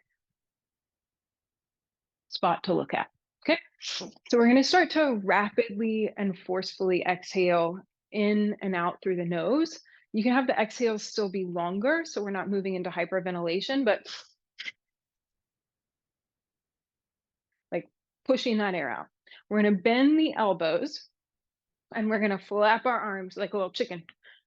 spot to look at. Okay, so we're going to start to rapidly and forcefully exhale in and out through the nose. You can have the exhales still be longer, so we're not moving into hyperventilation, but like pushing that air out. We're going to bend the elbows and we're going to flap our arms like a little chicken.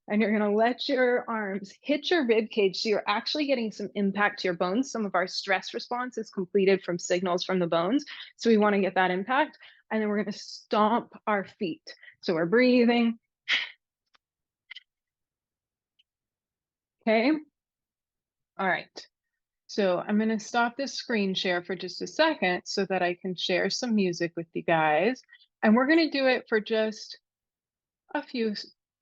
And you're going to let your arms hit your rib cage. So you're actually getting some impact to your bones. Some of our stress response is completed from signals from the bones. So we want to get that impact. And then we're going to stomp our feet. So we're breathing. Okay. All right. So I'm going to stop this screen share for just a second so that I can share some music with you guys. And we're going to do it for just a few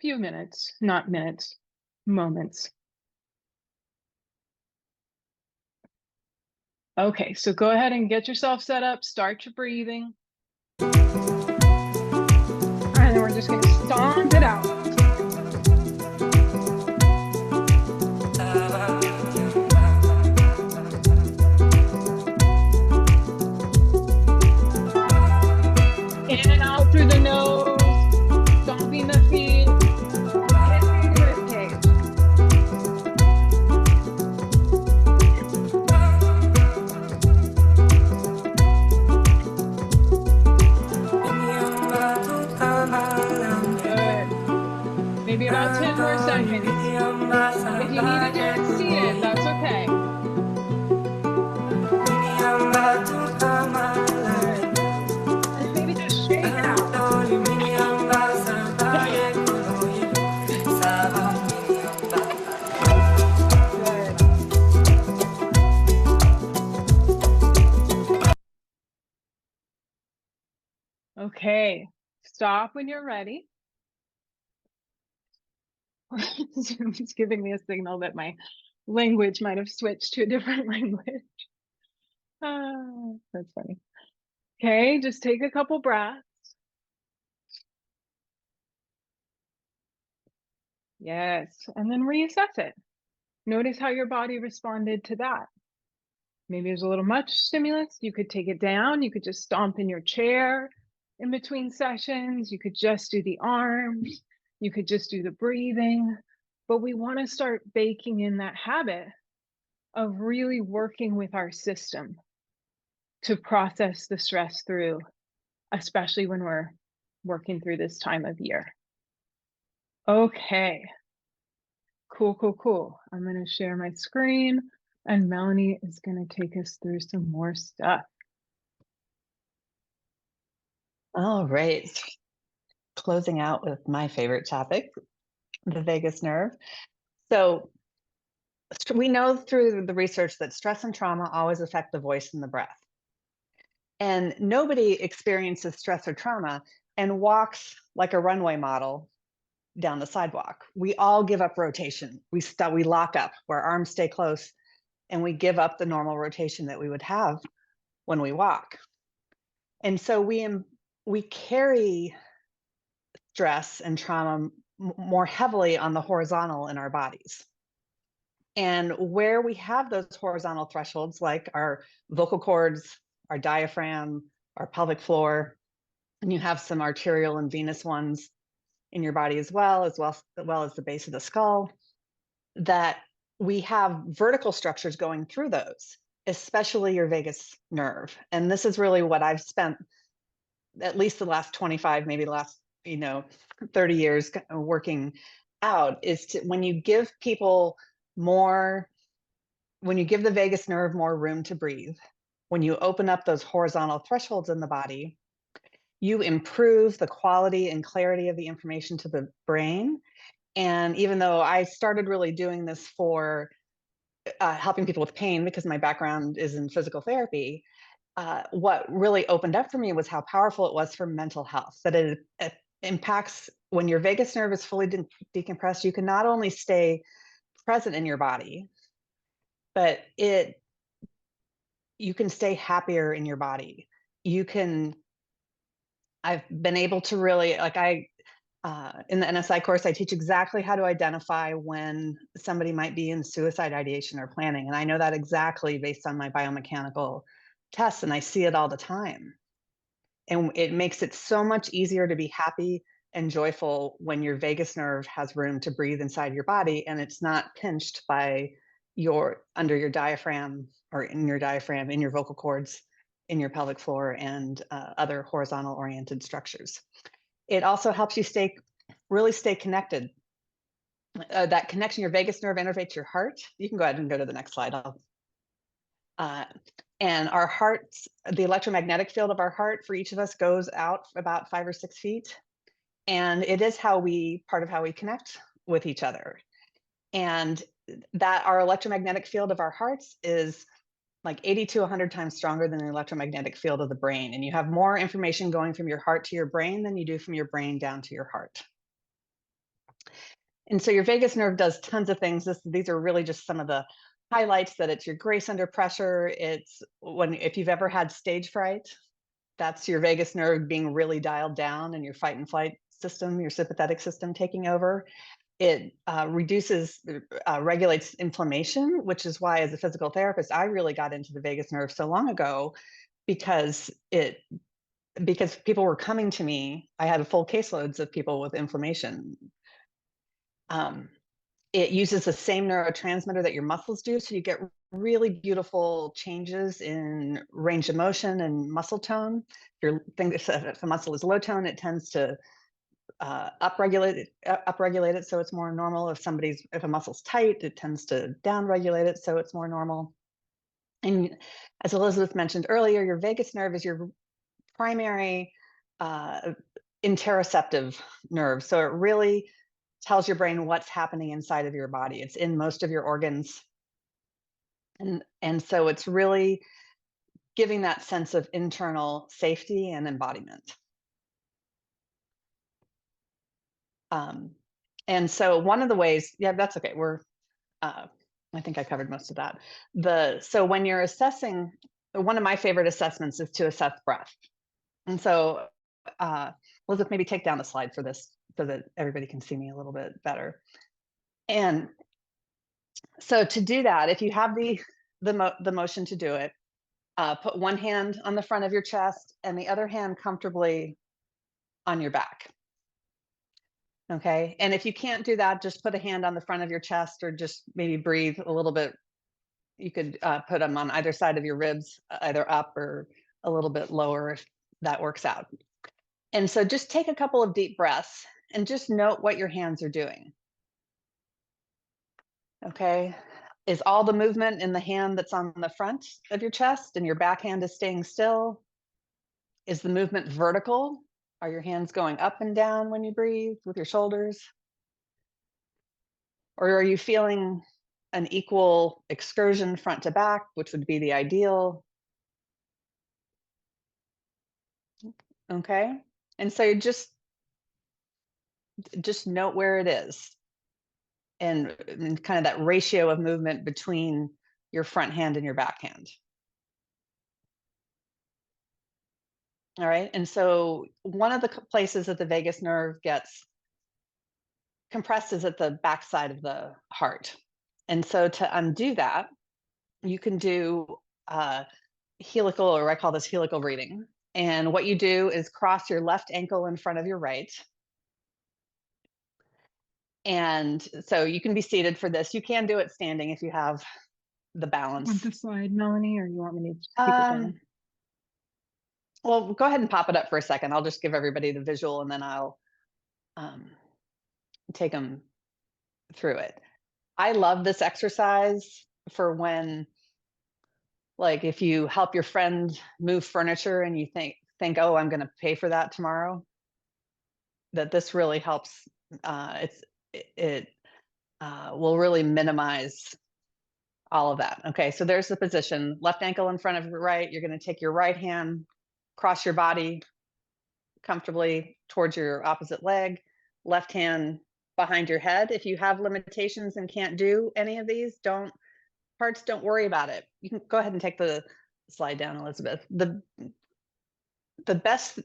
minutes, not minutes, moments. Okay, so go ahead and get yourself set up, start your breathing. All right, then we're just gonna stomp it out. In and out through the nose, stomping the feet, hitting the rib cage. Good. Maybe about 10 more seconds. If you need to do it seated, that's okay. And maybe just shake it out. Okay, stop when you're ready. Zoom is giving me a signal that my language might have switched to a different language. That's funny. Okay, just take a couple breaths. Yes, and then reassess it. Notice how your body responded to that. Maybe there's a little much stimulus. You could take it down. You could just stomp in your chair in between sessions. You could just do the arms. You could just do the breathing. But we want to start baking in that habit of really working with our system to process the stress through, especially when we're working through this time of year. Okay. Cool. I'm going to share my screen and Melanie is going to take us through some more stuff. All right. Closing out with my favorite topic, the vagus nerve. So we know through the research that stress and trauma always affect the voice and the breath. And nobody experiences stress or trauma and walks like a runway model down the sidewalk. We all give up rotation. We lock up, where our arms stay close, and we give up the normal rotation that we would have when we walk. And so we carry stress and trauma more heavily on the horizontal in our bodies. And where we have those horizontal thresholds, like our vocal cords, our diaphragm, our pelvic floor, and you have some arterial and venous ones in your body as well as the base of the skull, that we have vertical structures going through those, especially your vagus nerve. And this is really what I've spent at least the last 25, maybe the last 30 years working out, is to, when you give people more, when you give the vagus nerve more room to breathe, when you open up those horizontal thresholds in the body, you improve the quality and clarity of the information to the brain. And even though I started really doing this for helping people with pain, because my background is in physical therapy, what really opened up for me was how powerful it was for mental health, that it impacts when your vagus nerve is fully decompressed. You can not only stay present in your body, but you can stay happier in your body. I've been able to really, in the NSI course, I teach exactly how to identify when somebody might be in suicide ideation or planning. And I know that exactly based on my biomechanical tests, and I see it all the time. And it makes it so much easier to be happy and joyful when your vagus nerve has room to breathe inside your body, and it's not pinched by under your diaphragm, or in your diaphragm, in your vocal cords, in your pelvic floor, and other horizontal oriented structures. It also helps you really stay connected that connection, your vagus nerve innervates your heart. You can go ahead and go to the next slide. And our hearts, the electromagnetic field of our heart for each of us goes out about 5 or 6 feet. And it is part of how we connect with each other. And that our electromagnetic field of our hearts is like 80 to 100 times stronger than the electromagnetic field of the brain. And you have more information going from your heart to your brain than you do from your brain down to your heart. And so your vagus nerve does tons of things. These are really just some of the highlights. That it's your grace under pressure. It's if you've ever had stage fright, that's your vagus nerve being really dialed down and your fight and flight system, your sympathetic system taking over. It regulates inflammation, which is why as a physical therapist, I really got into the vagus nerve so long ago, because people were coming to me. I had full caseloads of people with inflammation. It uses the same neurotransmitter that your muscles do. So you get really beautiful changes in range of motion and muscle tone. If a muscle is low tone, it tends to upregulate it so it's more normal. If a muscle's tight, it tends to downregulate it so it's more normal. And as Elizabeth mentioned earlier, your vagus nerve is your primary interoceptive nerve. So it really tells your brain what's happening inside of your body. It's in most of your organs. And so it's really giving that sense of internal safety and embodiment. And so one of the ways, yeah, that's okay. I think I covered most of that. So when you're assessing, one of my favorite assessments is to assess breath. And so Elizabeth, maybe take down the slide for this so that everybody can see me a little bit better. And so to do that, if you have the motion to do it, put one hand on the front of your chest and the other hand comfortably on your back. Okay. And if you can't do that, just put a hand on the front of your chest, or just maybe breathe a little bit. You could put them on either side of your ribs, either up or a little bit lower, if that works out. And so just take a couple of deep breaths and just note what your hands are doing. Okay. Is all the movement in the hand that's on the front of your chest and your back hand is staying still? Is the movement vertical? Are your hands going up and down when you breathe with your shoulders? Or are you feeling an equal excursion front to back, which would be the ideal? Okay. And so you just note where it is, and kind of that ratio of movement between your front hand and your back hand. All right. And so one of the places that the vagus nerve gets compressed is at the back side of the heart. And so to undo that, you can do helical, or I call this helical breathing. And what you do is cross your left ankle in front of your right. And so you can be seated for this. You can do it standing if you have the balance. Want the slide, Melanie, or you want me to keep it down? Well, go ahead and pop it up for a second. I'll just give everybody the visual, and then I'll take them through it. I love this exercise for when, like, if you help your friend move furniture and you think, oh, I'm going to pay for that tomorrow, that this really helps. It will really minimize all of that. Okay, so there's the position. Left ankle in front of your right. You're going to take your right hand, cross your body comfortably towards your opposite leg. Left hand behind your head. If you have limitations and can't do any of these, don't worry about it. You can go ahead and take the slide down, Elizabeth. The best,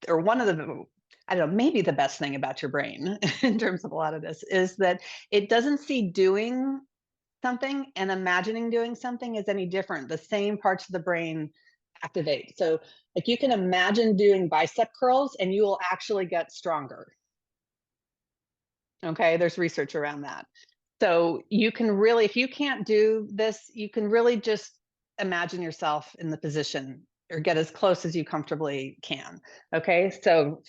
or one of the, I don't know, maybe the best thing about your brain in terms of a lot of this is that it doesn't see doing something and imagining doing something is any different. The same parts of the brain activate. So like you can imagine doing bicep curls and you will actually get stronger. Okay, there's research around that. So you can really, if you can't do this, you can really just imagine yourself in the position or get as close as you comfortably can. Okay, so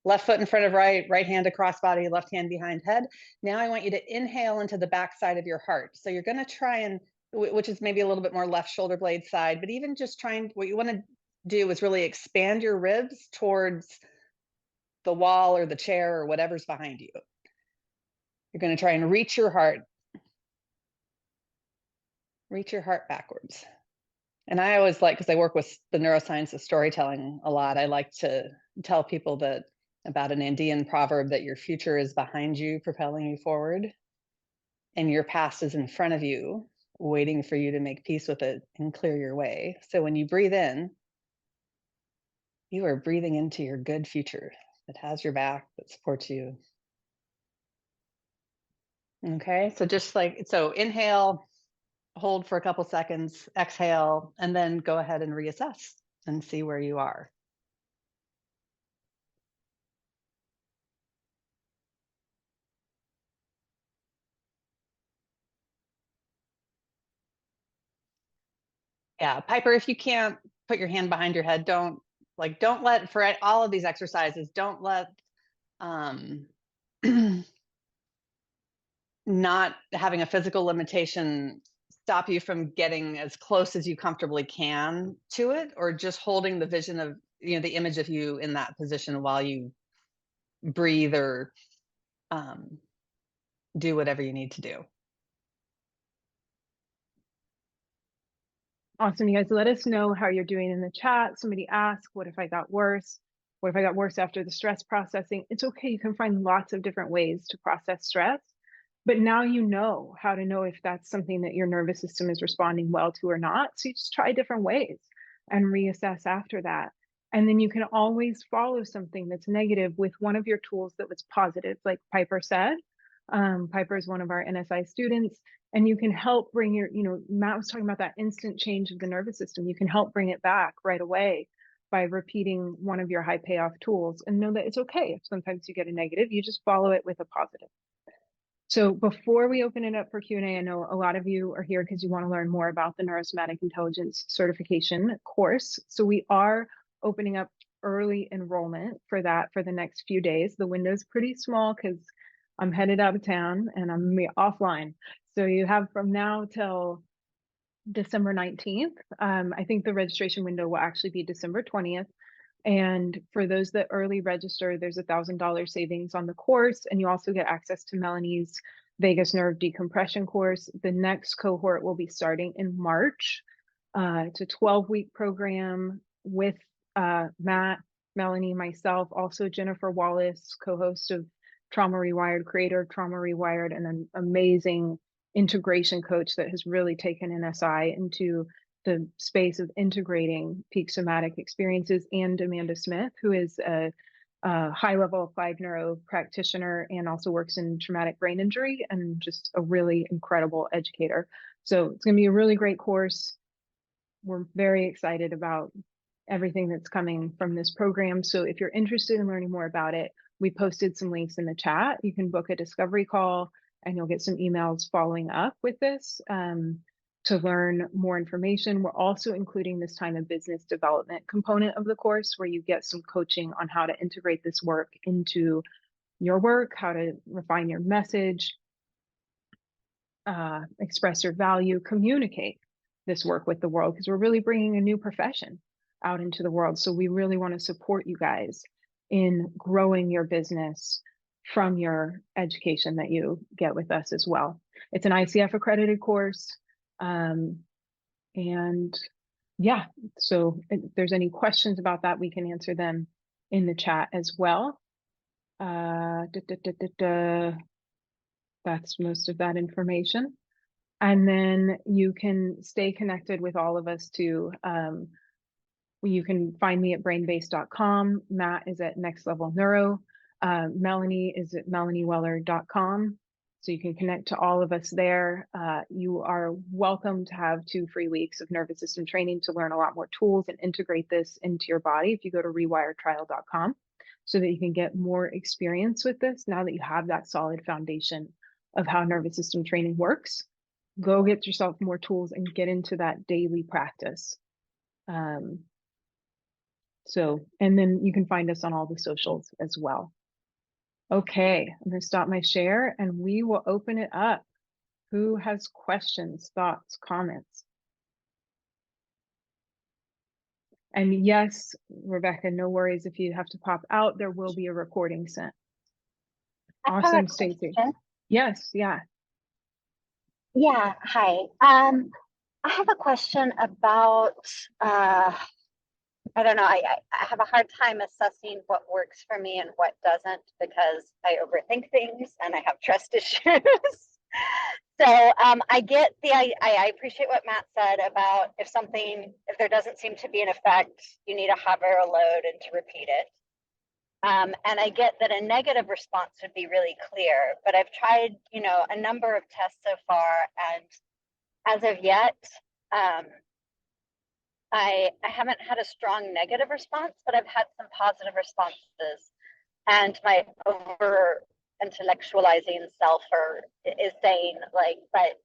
left foot in front of right, right hand across body, left hand behind head. Now I want you to inhale into the back side of your heart. So you're going to try and, which is maybe a little bit more left shoulder blade side, but even just trying, what you want to do is really expand your ribs towards the wall or the chair or whatever's behind you. You're going to try and reach your heart backwards. And I always like, because I work with the neuroscience of storytelling a lot, I like to tell people that about an Indian proverb that your future is behind you, propelling you forward, and your past is in front of you, waiting for you to make peace with it and clear your way. So when you breathe in, you are breathing into your good future that has your back, that supports you. Okay, so just like, so inhale, hold for a couple seconds, exhale, and then go ahead and reassess and see where you are. Yeah, Piper, if you can't put your hand behind your head, don't let, for all of these exercises, don't let not having a physical limitation stop you from getting as close as you comfortably can to it, or just holding the vision of, the image of you in that position while you breathe or do whatever you need to do. Awesome. You guys, let us know how you're doing in the chat. Somebody asked, what if I got worse? What if I got worse after the stress processing? It's okay. You can find lots of different ways to process stress. But now you know how to know if that's something that your nervous system is responding well to or not. So you just try different ways and reassess after that. And then you can always follow something that's negative with one of your tools that was positive, like Piper said. Piper is one of our NSI students, and you can help bring your, Matt was talking about that instant change of the nervous system. You can help bring it back right away by repeating one of your high payoff tools, and know that it's okay if sometimes you get a negative, you just follow it with a positive. So before we open it up for Q&A, I know a lot of you are here because you want to learn more about the Neurosomatic Intelligence certification course. So we are opening up early enrollment for that for the next few days. The window is pretty small because I'm headed out of town and I'm offline. So you have from now till December 19th. I think the registration window will actually be December 20th. And for those that early register, there's $1,000 savings on the course. And you also get access to Melanie's vagus nerve decompression course. The next cohort will be starting in March. It's a 12-week program with Matt, Melanie, myself, also Jennifer Wallace, co-host of Trauma Rewired, creator of Trauma Rewired, and an amazing integration coach that has really taken NSI into the space of integrating peak somatic experiences, and Amanda Smith, who is a high-level applied neuro practitioner and also works in traumatic brain injury, and just a really incredible educator. So it's going to be a really great course. We're very excited about everything that's coming from this program. So if you're interested in learning more about it, we posted some links in the chat. You can book a discovery call and you'll get some emails following up with this to learn more information. We're also including this time of business development component of the course, where you get some coaching on how to integrate this work into your work, how to refine your message, express your value, communicate this work with the world, because we're really bringing a new profession out into the world. So we really want to support you guys in growing your business from your education that you get with us as well. It's an ICF accredited course. And yeah, so if there's any questions about that, we can answer them in the chat as well. That's most of that information. And then you can stay connected with all of us too. You can find me at brainbase.com. Matt is at Next Level Neuro. Melanie is at melanieweller.com. So you can connect to all of us there. You are welcome to have 2 free weeks of nervous system training to learn a lot more tools and integrate this into your body if you go to rewiretrial.com, so that you can get more experience with this now that you have that solid foundation of how nervous system training works. Go get yourself more tools and get into that daily practice. So, and then you can find us on all the socials as well. Okay, I'm going to stop my share and we will open it up. Who has questions, thoughts, comments? And yes, Rebecca, no worries if you have to pop out, there will be a recording sent. I have Awesome, a Stacey. question. Yes, yeah. Yeah, hi. I have a question about, I don't know, I have a hard time assessing what works for me and what doesn't because I overthink things and I have trust issues. So I get I appreciate what Matt said about if there doesn't seem to be an effect, you need to hover a load and to repeat it. And I get that a negative response would be really clear, but I've tried, a number of tests so far, and as of yet, I haven't had a strong negative response, but I've had some positive responses. And my over intellectualizing self is saying like, but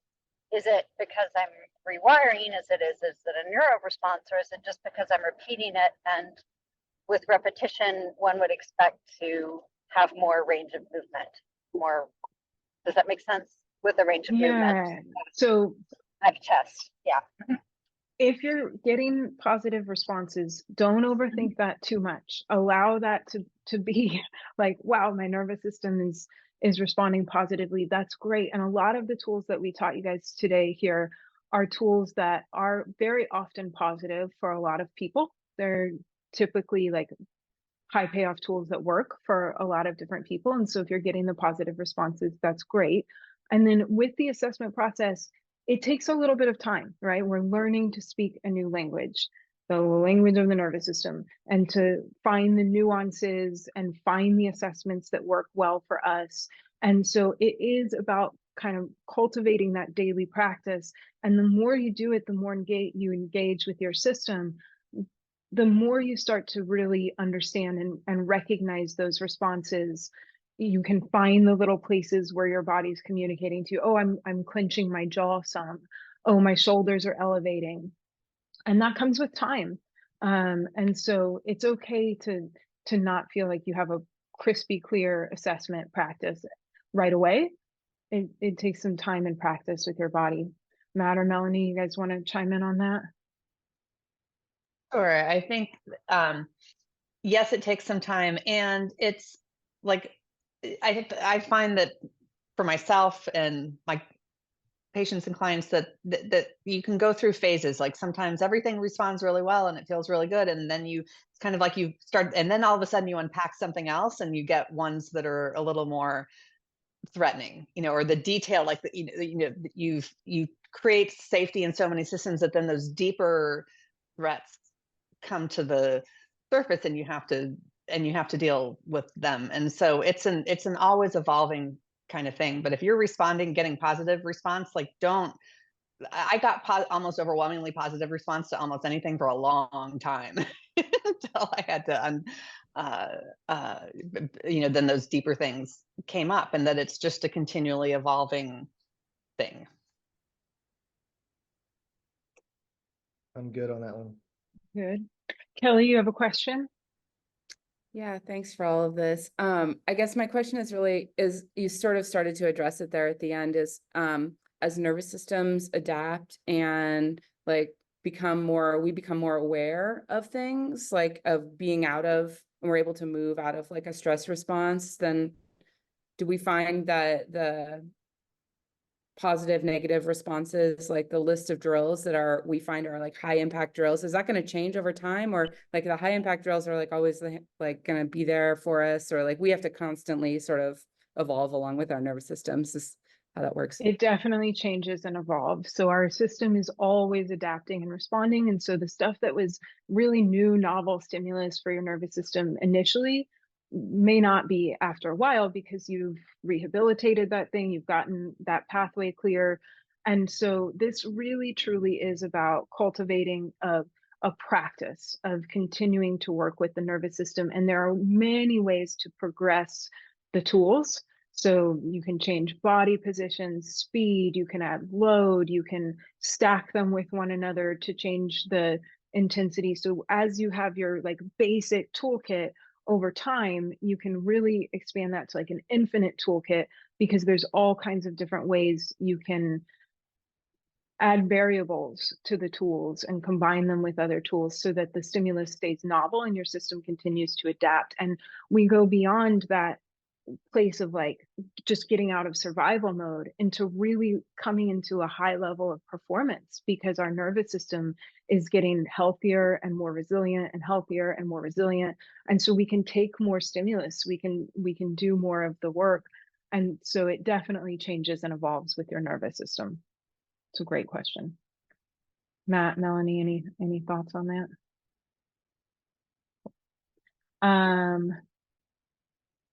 is it because I'm rewiring? Is it a neuro response, or is it just because I'm repeating it? And with repetition, one would expect to have more range of movement. Does that make sense? With the range of movement. Yeah. So I've tested. Yeah. if you're getting positive responses, don't overthink that too much. Allow that to be like, wow, my nervous system is responding positively. That's great. And a lot of the tools that we taught you guys today here are tools that are very often positive for a lot of people. They're typically like high payoff tools that work for a lot of different people. And so if you're getting the positive responses, that's great. And then with the assessment process, it takes a little bit of time, right? We're learning to speak a new language, the language of the nervous system, and to find the nuances and find the assessments that work well for us. And so it is about kind of cultivating that daily practice. And the more you do it, the more you engage with your system, the more you start to really understand and recognize those responses. You can find the little places where your body's communicating to you. Oh, I'm clenching my jaw some. Oh, my shoulders are elevating. And that comes with time. And so it's okay to not feel like you have a crispy, clear assessment practice right away. It takes some time and practice with your body. Matt or Melanie, you guys want to chime in on that? Sure. I think, yes, it takes some time, and it's like, I find that for myself and my patients and clients that you can go through phases. Like sometimes everything responds really well and it feels really good, and then it's kind of like you start, and then all of a sudden you unpack something else and you get ones that are a little more threatening, or the detail, like you create safety in so many systems that then those deeper threats come to the surface, and you have to deal with them. And so it's an always evolving kind of thing. But if you're getting positive response, like I got almost overwhelmingly positive response to almost anything for a long time until I had to then those deeper things came up, and that it's just a continually evolving thing. I'm good on that one. Good. Kelly, you have a question? Yeah, thanks for all of this. I guess my question is you sort of started to address it there at the end, is as nervous systems adapt and like we become more aware of things, like of being and we're able to move out of like a stress response, then do we find that the positive, negative responses, like the list of drills that we find are like high impact drills, is that going to change over time, or like the high impact drills are like always like going to be there for us, or like we have to constantly sort of evolve along with our nervous systems? Is how that works? It definitely changes and evolves. So our system is always adapting and responding. And so the stuff that was really new, novel stimulus for your nervous system initially may not be after a while, because you've rehabilitated that thing, you've gotten that pathway clear. And so this really truly is about cultivating a practice of continuing to work with the nervous system. And there are many ways to progress the tools. So you can change body positions, speed, you can add load, you can stack them with one another to change the intensity. So as you have your like basic toolkit, over time, you can really expand that to like an infinite toolkit, because there's all kinds of different ways you can add variables to the tools and combine them with other tools so that the stimulus stays novel and your system continues to adapt. And we go beyond that place of like just getting out of survival mode into really coming into a high level of performance, because our nervous system is getting healthier and more resilient and healthier and more resilient. And so we can take more stimulus, we can do more of the work. And so it definitely changes and evolves with your nervous system. It's a great question. Matt, Melanie, any thoughts on that?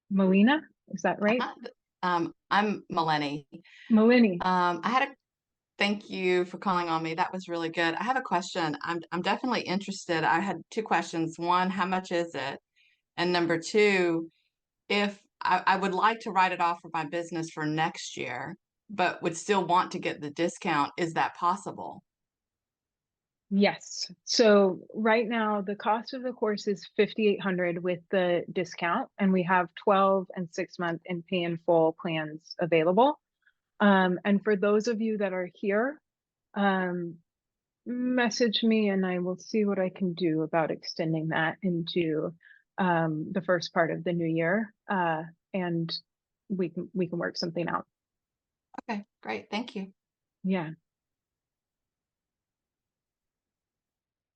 Melina, is that right? I'm Melanie. Melanie. Thank you for calling on me. That was really good. I have a question. I'm definitely interested. I had two questions. One, how much is it? And number two, if I would like to write it off for my business for next year, but would still want to get the discount, is that possible? Yes. So right now the cost of the course is $5,800 with the discount, and we have 12 and 6-month and pay in full plans available. And for those of you that are here, message me and I will see what I can do about extending that into the first part of the new year, and we can work something out. Okay, great. Thank you. Yeah.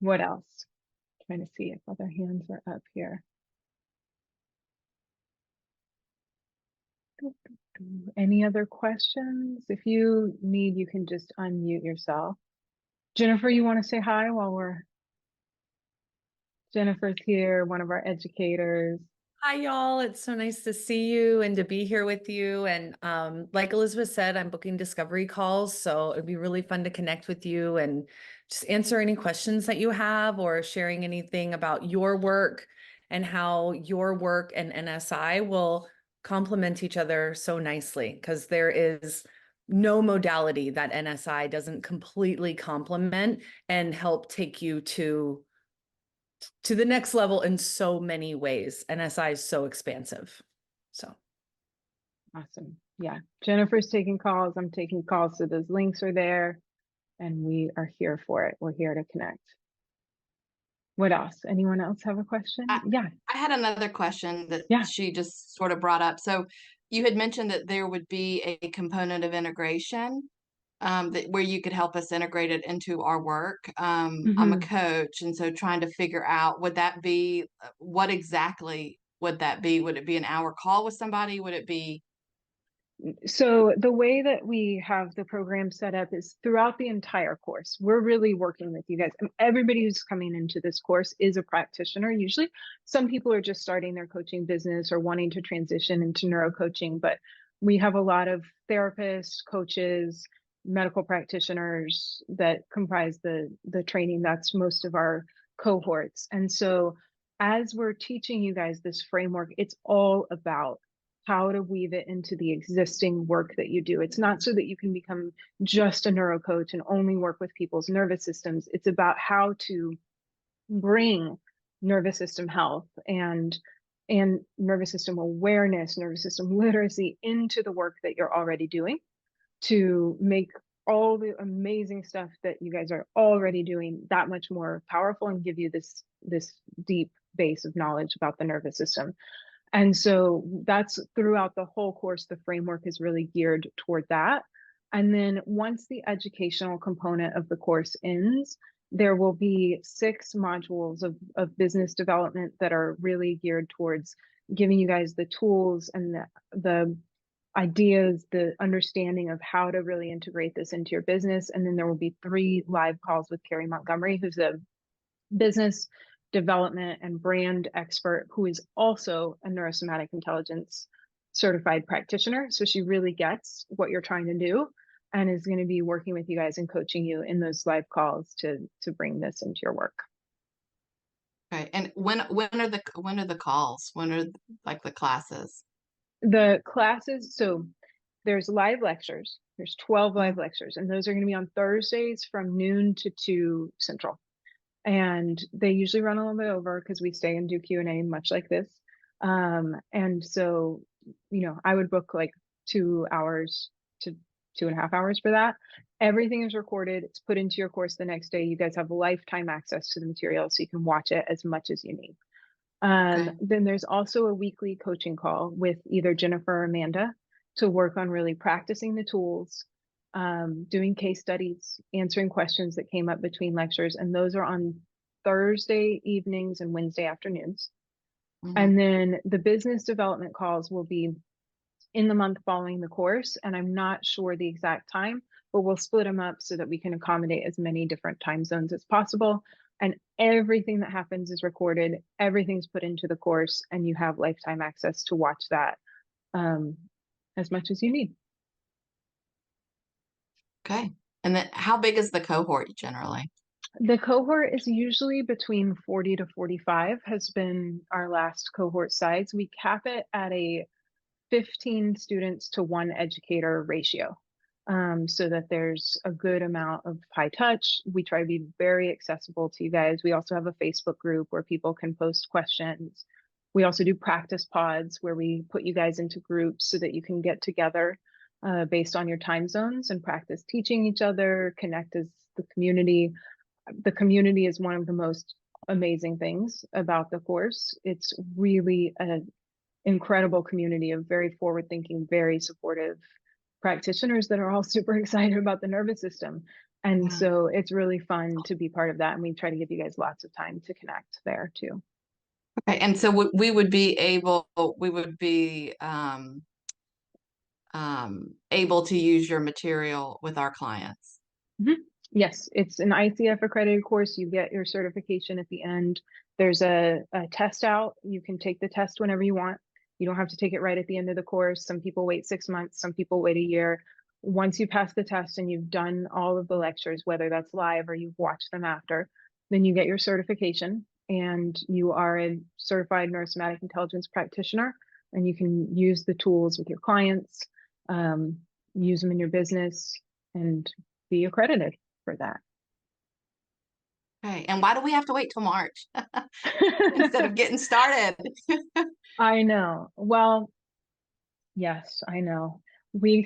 What else? Trying to see if other hands are up here. Any other questions? If you need, you can just unmute yourself. Jennifer, you want to say hi while Jennifer's here, one of our educators. Hi, y'all. It's so nice to see you and to be here with you. And like Elizabeth said, I'm booking discovery calls, so it'd be really fun to connect with you and just answer any questions that you have, or sharing anything about your work and how your work and NSI will complement each other so nicely, because there is no modality that NSI doesn't completely complement and help take you to the next level in so many ways. NSI is so expansive. So awesome. Yeah. Jennifer's taking calls. I'm taking calls. So those links are there and we are here for it. We're here to connect. What else? Anyone else have a question? Yeah. I had another question that Yeah. she just sort of brought up. So you had mentioned that there would be a component of integration where you could help us integrate it into our work. I'm a coach, and so trying to figure out, would that be, what exactly would that be? Would it be an hour call with somebody? Would it be? So the way that we have the program set up is throughout the entire course. We're really working with you guys. And everybody who's coming into this course is a practitioner. Usually some people are just starting their coaching business or wanting to transition into neurocoaching, but we have a lot of therapists, coaches, medical practitioners that comprise the training. That's most of our cohorts. And so as we're teaching you guys this framework, it's all about how to weave it into the existing work that you do. It's not so that you can become just a neurocoach and only work with people's nervous systems. It's about how to bring nervous system health and nervous system awareness, nervous system literacy into the work that you're already doing, to make all the amazing stuff that you guys are already doing that much more powerful and give you this deep base of knowledge about the nervous system. And so that's throughout the whole course, the framework is really geared toward that. And then once the educational component of the course ends, there will be 6 modules of business development that are really geared towards giving you guys the tools and the ideas, the understanding of how to really integrate this into your business. And then there will be 3 live calls with Carrie Montgomery, who's a business development and brand expert who is also a neurosomatic intelligence certified practitioner. So she really gets what you're trying to do and is going to be working with you guys and coaching you in those live calls to bring this into your work. Okay. And when are the calls? When are like the classes? The classes, so there's live lectures. There's 12 live lectures, and those are going to be on Thursdays from noon to 2 Central. and they usually run a little bit over because we stay and do Q&A much like this. And so, I would book like 2 hours to 2.5 hours for that. Everything is recorded. It's put into your course the next day. You guys have lifetime access to the material, so you can watch it as much as you need. Okay. Then there's also a weekly coaching call with either Jennifer or Amanda to work on really practicing the tools, doing case studies, answering questions that came up between lectures. And those are on Thursday evenings and Wednesday afternoons. Mhm. And then the business development calls will be in the month following the course. And I'm not sure the exact time, but we'll split them up so that we can accommodate as many different time zones as possible. And everything that happens is recorded, everything's put into the course, and you have lifetime access to watch that as much as you need. Okay. And then how big is the cohort generally? The cohort is usually between 40 to 45 has been our last cohort size. We cap it at a 15 students to 1 educator ratio, so that there's a good amount of high touch. We try to be very accessible to you guys. We also have a Facebook group where people can post questions. We also do practice pods where we put you guys into groups so that you can get together based on your time zones and practice teaching each other, connect as the community. The community is one of the most amazing things about the course. It's really an incredible community of very forward-thinking, very supportive practitioners that are all super excited about the nervous system. And Yeah. so it's really fun to be part of that. And we try to give you guys lots of time to connect there too. Okay. And so we would be able able to use your material with our clients. Yes, it's an ICF accredited course. You get your certification at the end. There's a test out. You can take the test whenever you want. You don't have to take it right at the end of the course. Some people wait 6 months, some people wait a year. Once you pass the test and you've done all of the lectures, whether that's live or you've watched them after, then you get your certification and you are a certified neurosomatic intelligence practitioner, and you can use the tools with your clients, use them in your business, and be accredited for that. Okay. And why do we have to wait till March instead of getting started? I know. Well, yes, I know. We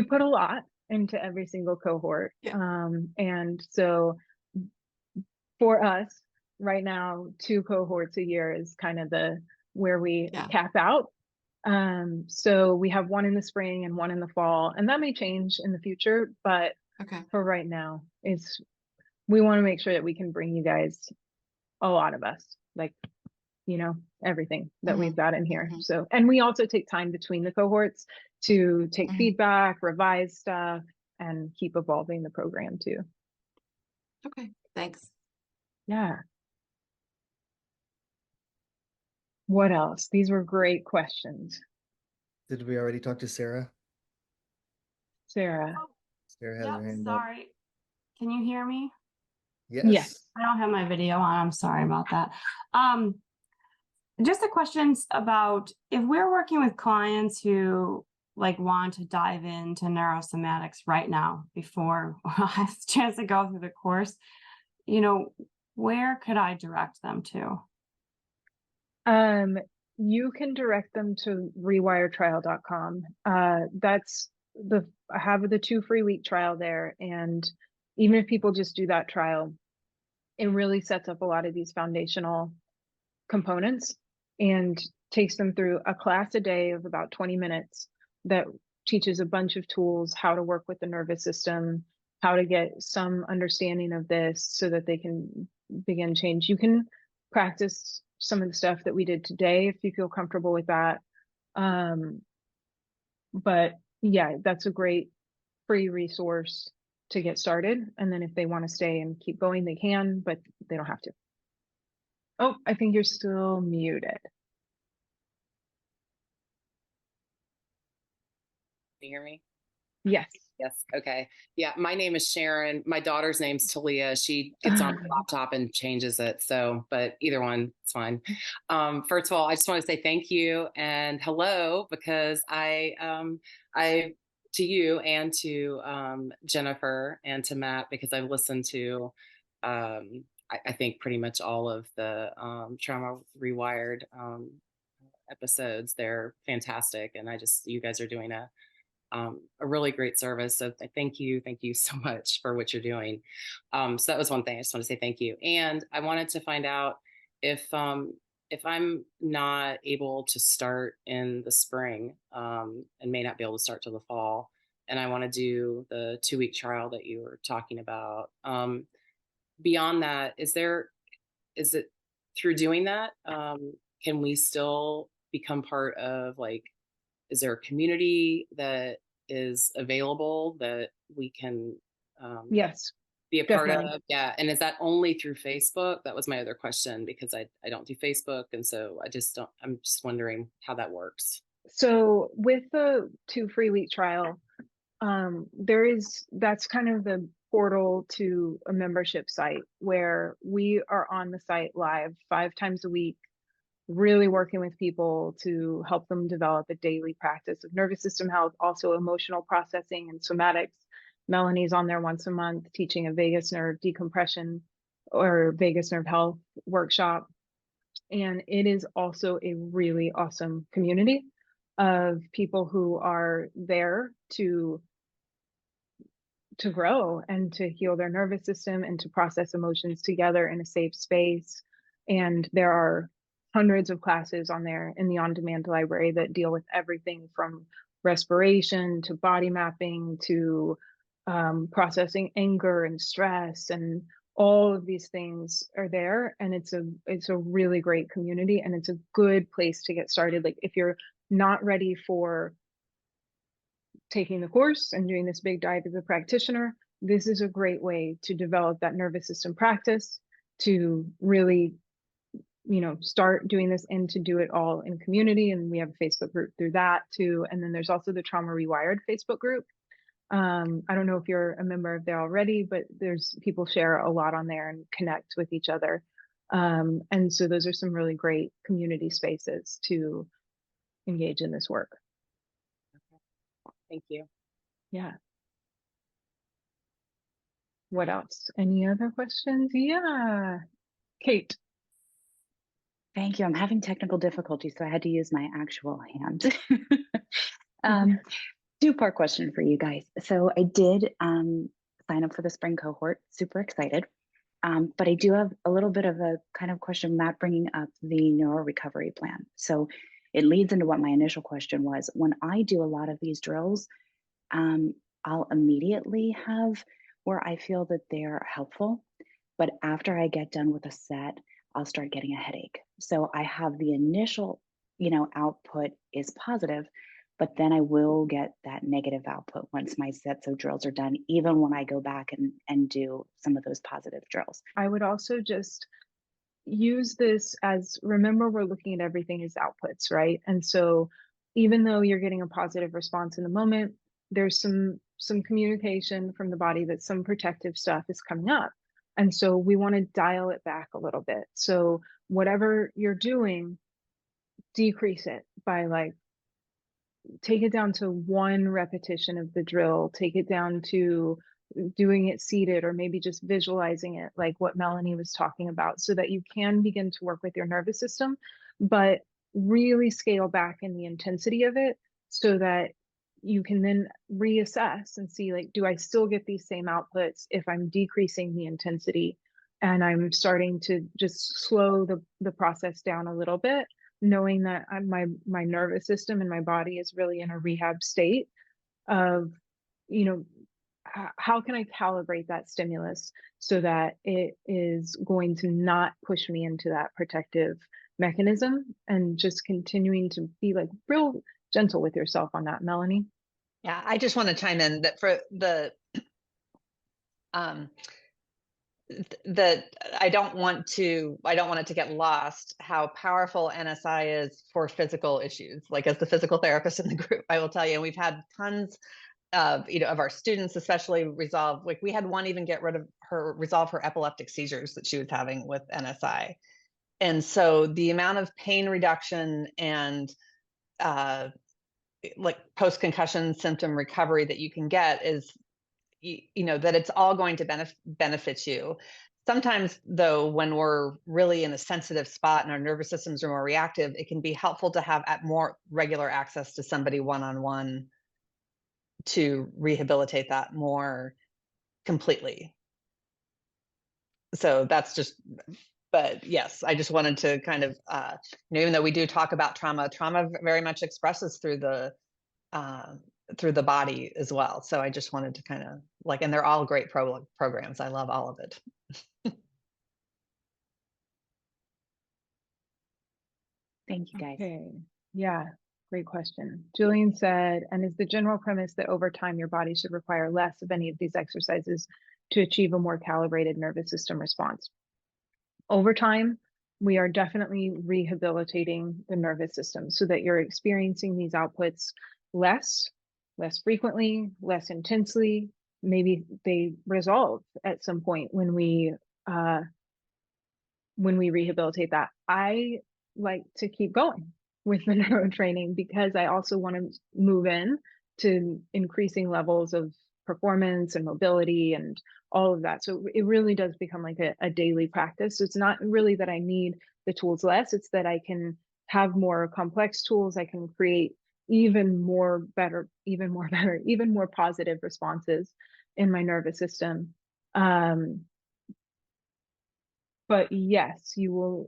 put a lot into every single cohort. Yeah. And so for us right now, 2 cohorts a year is kind of where we Yeah. cap out. So we have 1 in the spring and 1 in the fall, and that may change in the future, but Okay. for right now, we want to make sure that we can bring you guys a lot of us, like, everything that we've got in here. Mhm. So, and we also take time between the cohorts to take Mhm. feedback, revise stuff, and keep evolving the program too. Okay. Thanks. Yeah. What else? These were great questions. Did we already talk to Sarah? Sarah. Sarah has Yep, her hand up. sorry. Can you hear me? Yes. I don't have my video on. I'm sorry about that. Just the questions about if we're working with clients who want to dive into neurosomatics right now before I have a chance to go through the course, where could I direct them to? You can direct them to rewiretrial.com. I have the 2 free week trial there. And even if people just do that trial, it really sets up a lot of these foundational components and takes them through a class a day of about 20 minutes that teaches a bunch of tools, how to work with the nervous system, how to get some understanding of this so that they can begin change. You can practice some of the stuff that we did today if you feel comfortable with that. But yeah, that's a great free resource to get started. And then if they want to stay and keep going, they can, but they don't have to. Oh, I think you're still muted. Can you hear me? Yes. Yes. Okay. Yeah. My name is Sharon. My daughter's name's Talia. She gets on the laptop and changes it. So, but either one, it's fine. First of all, I just want to say thank you and hello, because to you and to Jennifer and to Matt, because I've listened to I think pretty much all of the Trauma Rewired episodes. They're fantastic, and you guys are doing a really great service. So thank you so much for what you're doing. So that was one thing. I just want to say thank you, and I wanted to find out if I'm not able to start in the spring and may not be able to start till the fall, and I want to do the 2-week trial that you were talking about. Beyond that, is it through doing that, can we still become part of, like, is there a community that is available that we can Yes, be a part definitely. of? Yeah. And is that only through Facebook? That was my other question, because I don't do Facebook. And so I'm just wondering how that works. So with the 2 free week trial, that's kind of the portal to a membership site where we are on the site live 5 times a week, really working with people to help them develop a daily practice of nervous system health, also emotional processing and somatics. Melanie's on there once a month teaching a vagus nerve decompression or vagus nerve health workshop. And it is also a really awesome community of people who are there to grow and to heal their nervous system and to process emotions together in a safe space. And there are hundreds of classes on there in the on-demand library that deal with everything from respiration to body mapping to processing anger and stress, and all of these things are there. And it's a really great community, and it's a good place to get started. Like, if you're not ready for taking the course and doing this big dive as a practitioner, this is a great way to develop that nervous system practice, to really, start doing this and to do it all in community. And we have a Facebook group through that too. And then there's also the Trauma Rewired Facebook group. I don't know if you're a member of there already, but there's people share a lot on there and connect with each other. And so those are some really great community spaces to engage in this work. Thank you. Yeah. What else? Any other questions? Yeah. Kate. Thank you. I'm having technical difficulties, so I had to use my actual hand. 2-part question for you guys. So I did sign up for the spring cohort, super excited. But I do have a little bit of a kind of question, not bringing up the neuro recovery plan. So it leads into what my initial question was. When I do a lot of these drills, I'll immediately have where I feel that they're helpful. But after I get done with a set, I'll start getting a headache. So I have the initial, output is positive, but then I will get that negative output once my sets of drills are done, even when I go back and do some of those positive drills. I would also just use this as, remember, we're looking at everything as outputs, right? And so even though you're getting a positive response in the moment, there's some communication from the body that some protective stuff is coming up. And so we want to dial it back a little bit. So whatever you're doing, decrease it by, like, take it down to 1 repetition of the drill, take it down to doing it seated, or maybe just visualizing it, like what Melanie was talking about, so that you can begin to work with your nervous system, but really scale back in the intensity of it so that you can then reassess and see, like, do I still get these same outputs if I'm decreasing the intensity and I'm starting to just slow the process down a little bit, knowing that my nervous system and my body is really in a rehab state of, how can I calibrate that stimulus so that it is going to not push me into that protective mechanism, and just continuing to be, like, real gentle with yourself on that, Melanie. Yeah, I just want to chime in that for that I don't want it to get lost how powerful NSI is for physical issues. Like, as the physical therapist in the group, I will tell you, and we've had tons of our students especially resolve, like, we had one even resolve her epileptic seizures that she was having with NSI. And so the amount of pain reduction and like post-concussion symptom recovery that you can get is, that it's all going to benefit you. Sometimes, though, when we're really in a sensitive spot and our nervous systems are more reactive, it can be helpful to have more regular access to somebody one-on-one to rehabilitate that more completely. So that's just, but yes, I just wanted to kind of, even though we do talk about trauma very much expresses through the body as well. So I just wanted to kind of and they're all great programs. I love all of it. Thank you, guys. Okay. Yeah, great question. Julian said, and is the general premise that over time your body should require less of any of these exercises to achieve a more calibrated nervous system response? Over time, we are definitely rehabilitating the nervous system so that you're experiencing these outputs less frequently, less intensely. Maybe they resolve at some point when we rehabilitate that. I like to keep going with the neuro training because I also want to move in to increasing levels of performance and mobility and all of that. So it really does become like a daily practice. So it's not really that I need the tools less, it's that I can have more complex tools. I can create even more positive responses in my nervous system. But yes, it will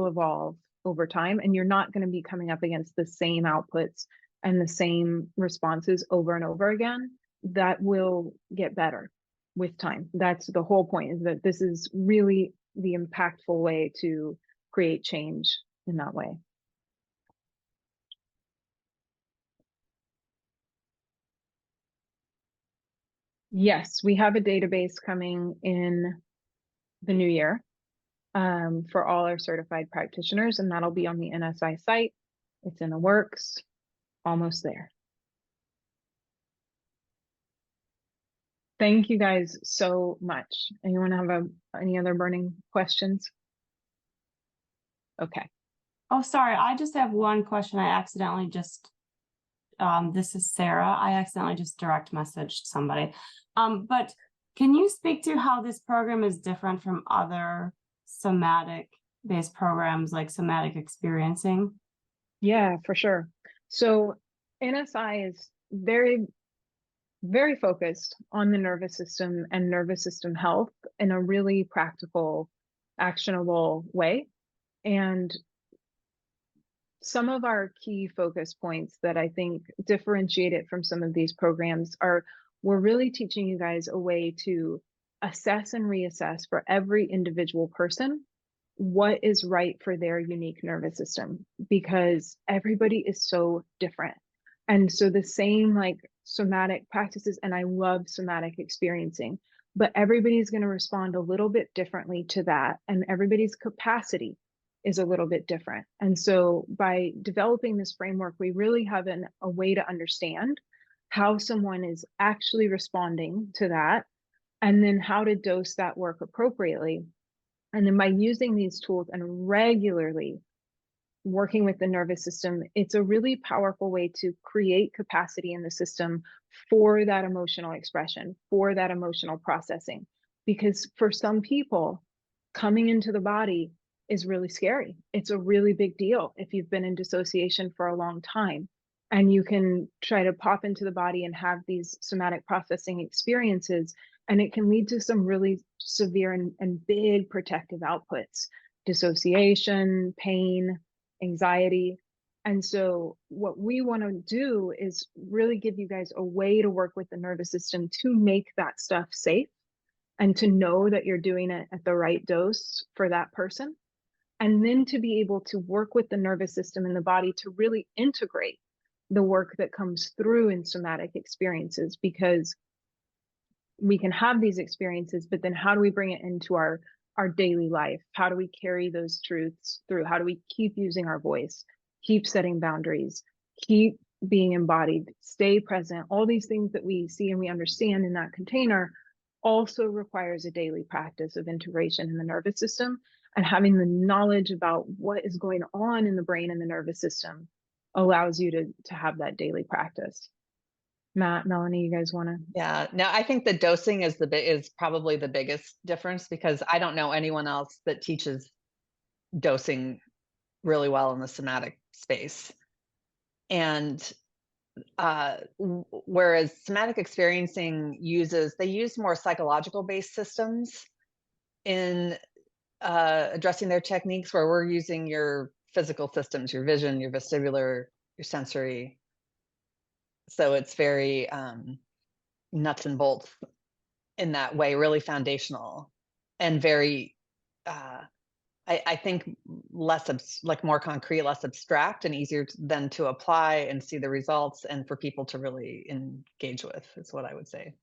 evolve over time, and you're not going to be coming up against the same outputs and the same responses over and over again. That will get better with time. That's the whole point, is that this is really the impactful way to create change in that way. Yes, we have a database coming in the new year for all our certified practitioners, and that'll be on the NSI site. It's in the works, almost there. Thank you guys so much. Anyone have any other burning questions? Okay. Oh, sorry. I just have one question. I accidentally just, this is Sarah. I accidentally just direct messaged somebody. But can you speak to how this program is different from other somatic-based programs like somatic experiencing? Yeah, for sure. So NSI is very, very focused on the nervous system and nervous system health in a really practical, actionable way. And some of our key focus points that I think differentiate it from some of these programs are, we're really teaching you guys a way to assess and reassess for every individual person what is right for their unique nervous system, because everybody is so different. And so the same like somatic practices, and I love somatic experiencing, but everybody's going to respond a little bit differently to that. And everybody's capacity is a little bit different. And so by developing this framework, we really have a way to understand how someone is actually responding to that, and then how to dose that work appropriately. And then by using these tools and regularly working with the nervous system, it's a really powerful way to create capacity in the system for that emotional expression, for that emotional processing. Because for some people, coming into the body is really scary. It's a really big deal if you've been in dissociation for a long time, and you can try to pop into the body and have these somatic processing experiences, and it can lead to some really severe and big protective outputs: dissociation, pain, anxiety. And so what we want to do is really give you guys a way to work with the nervous system to make that stuff safe, and to know that you're doing it at the right dose for that person. And then to be able to work with the nervous system and the body to really integrate the work that comes through in somatic experiences, because we can have these experiences, but then how do we bring it into our daily life? How do we carry those truths through? How do we keep using our voice, keep setting boundaries, keep being embodied, stay present? All these things that we see and we understand in that container also requires a daily practice of integration in the nervous system, and having the knowledge about what is going on in the brain and the nervous system allows you to have that daily practice. Matt, Melanie, you guys want to? Yeah, no, I think the dosing is probably the biggest difference, because I don't know anyone else that teaches dosing really well in the somatic space. And whereas somatic experiencing they use more psychological based systems in addressing their techniques, where we're using your physical systems, your vision, your vestibular, your sensory. So it's very nuts and bolts in that way, really foundational, and very I think like more concrete, less abstract, and easier then to apply and see the results, and for people to really engage with, is what I would say.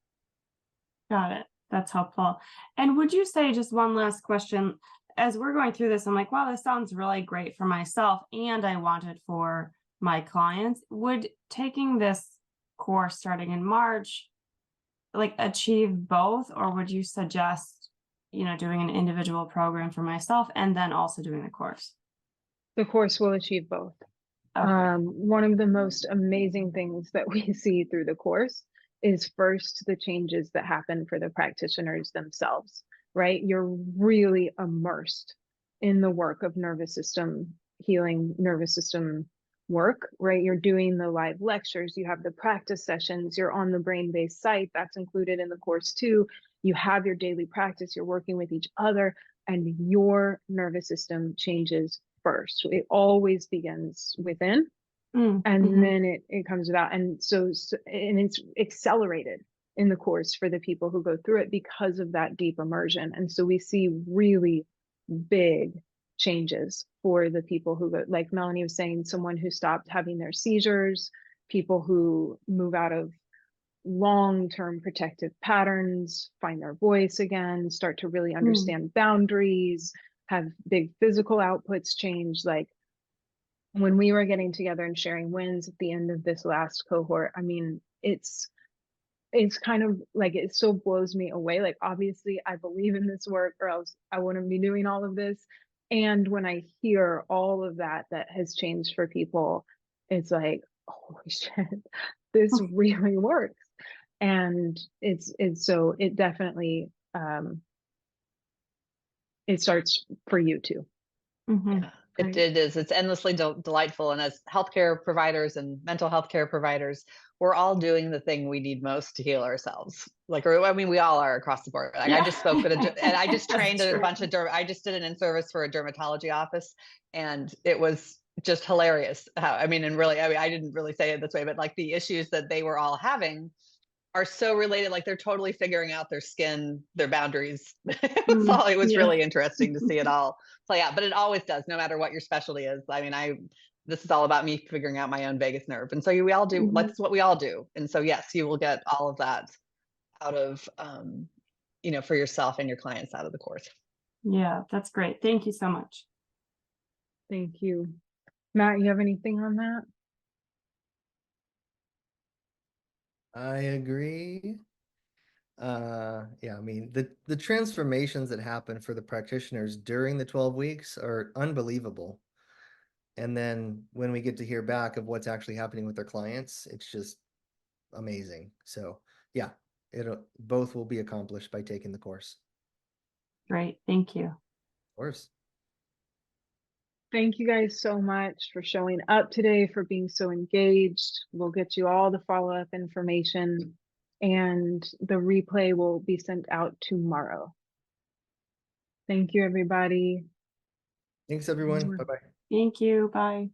Got it. That's helpful. And would you say, just one last question, as we're going through this, I'm like, wow, this sounds really great for myself, and I want it for my clients. Would taking this course starting in March like achieve both, or would you suggest, doing an individual program for myself and then also doing the course? The course will achieve both. Okay. One of the most amazing things that we see through the course is first the changes that happen for the practitioners themselves, right? You're really immersed in the work of nervous system healing, nervous system work, right? You're doing the live lectures, you have the practice sessions, you're on the brain-based site, that's included in the course too. You have your daily practice, you're working with each other, and your nervous system changes first. It always begins within, and then it comes about. And so and it's accelerated in the course for the people who go through it because of that deep immersion. And so we see really big changes for the people who go, like Melanie was saying, someone who stopped having their seizures, people who move out of long-term protective patterns, find their voice again, start to really understand boundaries, have big physical outputs change. Like when we were getting together and sharing wins at the end of this last cohort, I mean, it's kind of like, it still blows me away. Like, obviously I believe in this work, or else I wouldn't be doing all of this. And when I hear all of that has changed for people, it's like, holy shit, this really works. And it's so it definitely it starts for you too. Yeah, it's endlessly delightful. And as healthcare providers and mental health care providers, we're all doing the thing we need most to heal ourselves. Like, I mean, we all are across the board. Like, I just spoke and I just trained a bunch of I just did an in-service for a dermatology office, and it was just hilarious. I mean, I didn't really say it this way, but like the issues that they were all having are so related. Like, they're totally figuring out their skin, their boundaries. It was really interesting to see it all play out, but it always does, no matter what your specialty is. I mean, this is all about me figuring out my own vagus nerve. And so we all do, that's what we all do. And so, yes, you will get all of that out of, for yourself and your clients out of the course. Yeah, that's great. Thank you so much. Thank you. Matt, you have anything on that? I agree. Yeah, I mean, the transformations that happen for the practitioners during the 12 weeks are unbelievable. And then when we get to hear back of what's actually happening with their clients, it's just amazing. So yeah, both will be accomplished by taking the course. Great. Thank you. Of course. Thank you guys so much for showing up today, for being so engaged. We'll get you all the follow-up information, and the replay will be sent out tomorrow. Thank you, everybody. Thanks, everyone. Bye-bye. Thank you. Bye.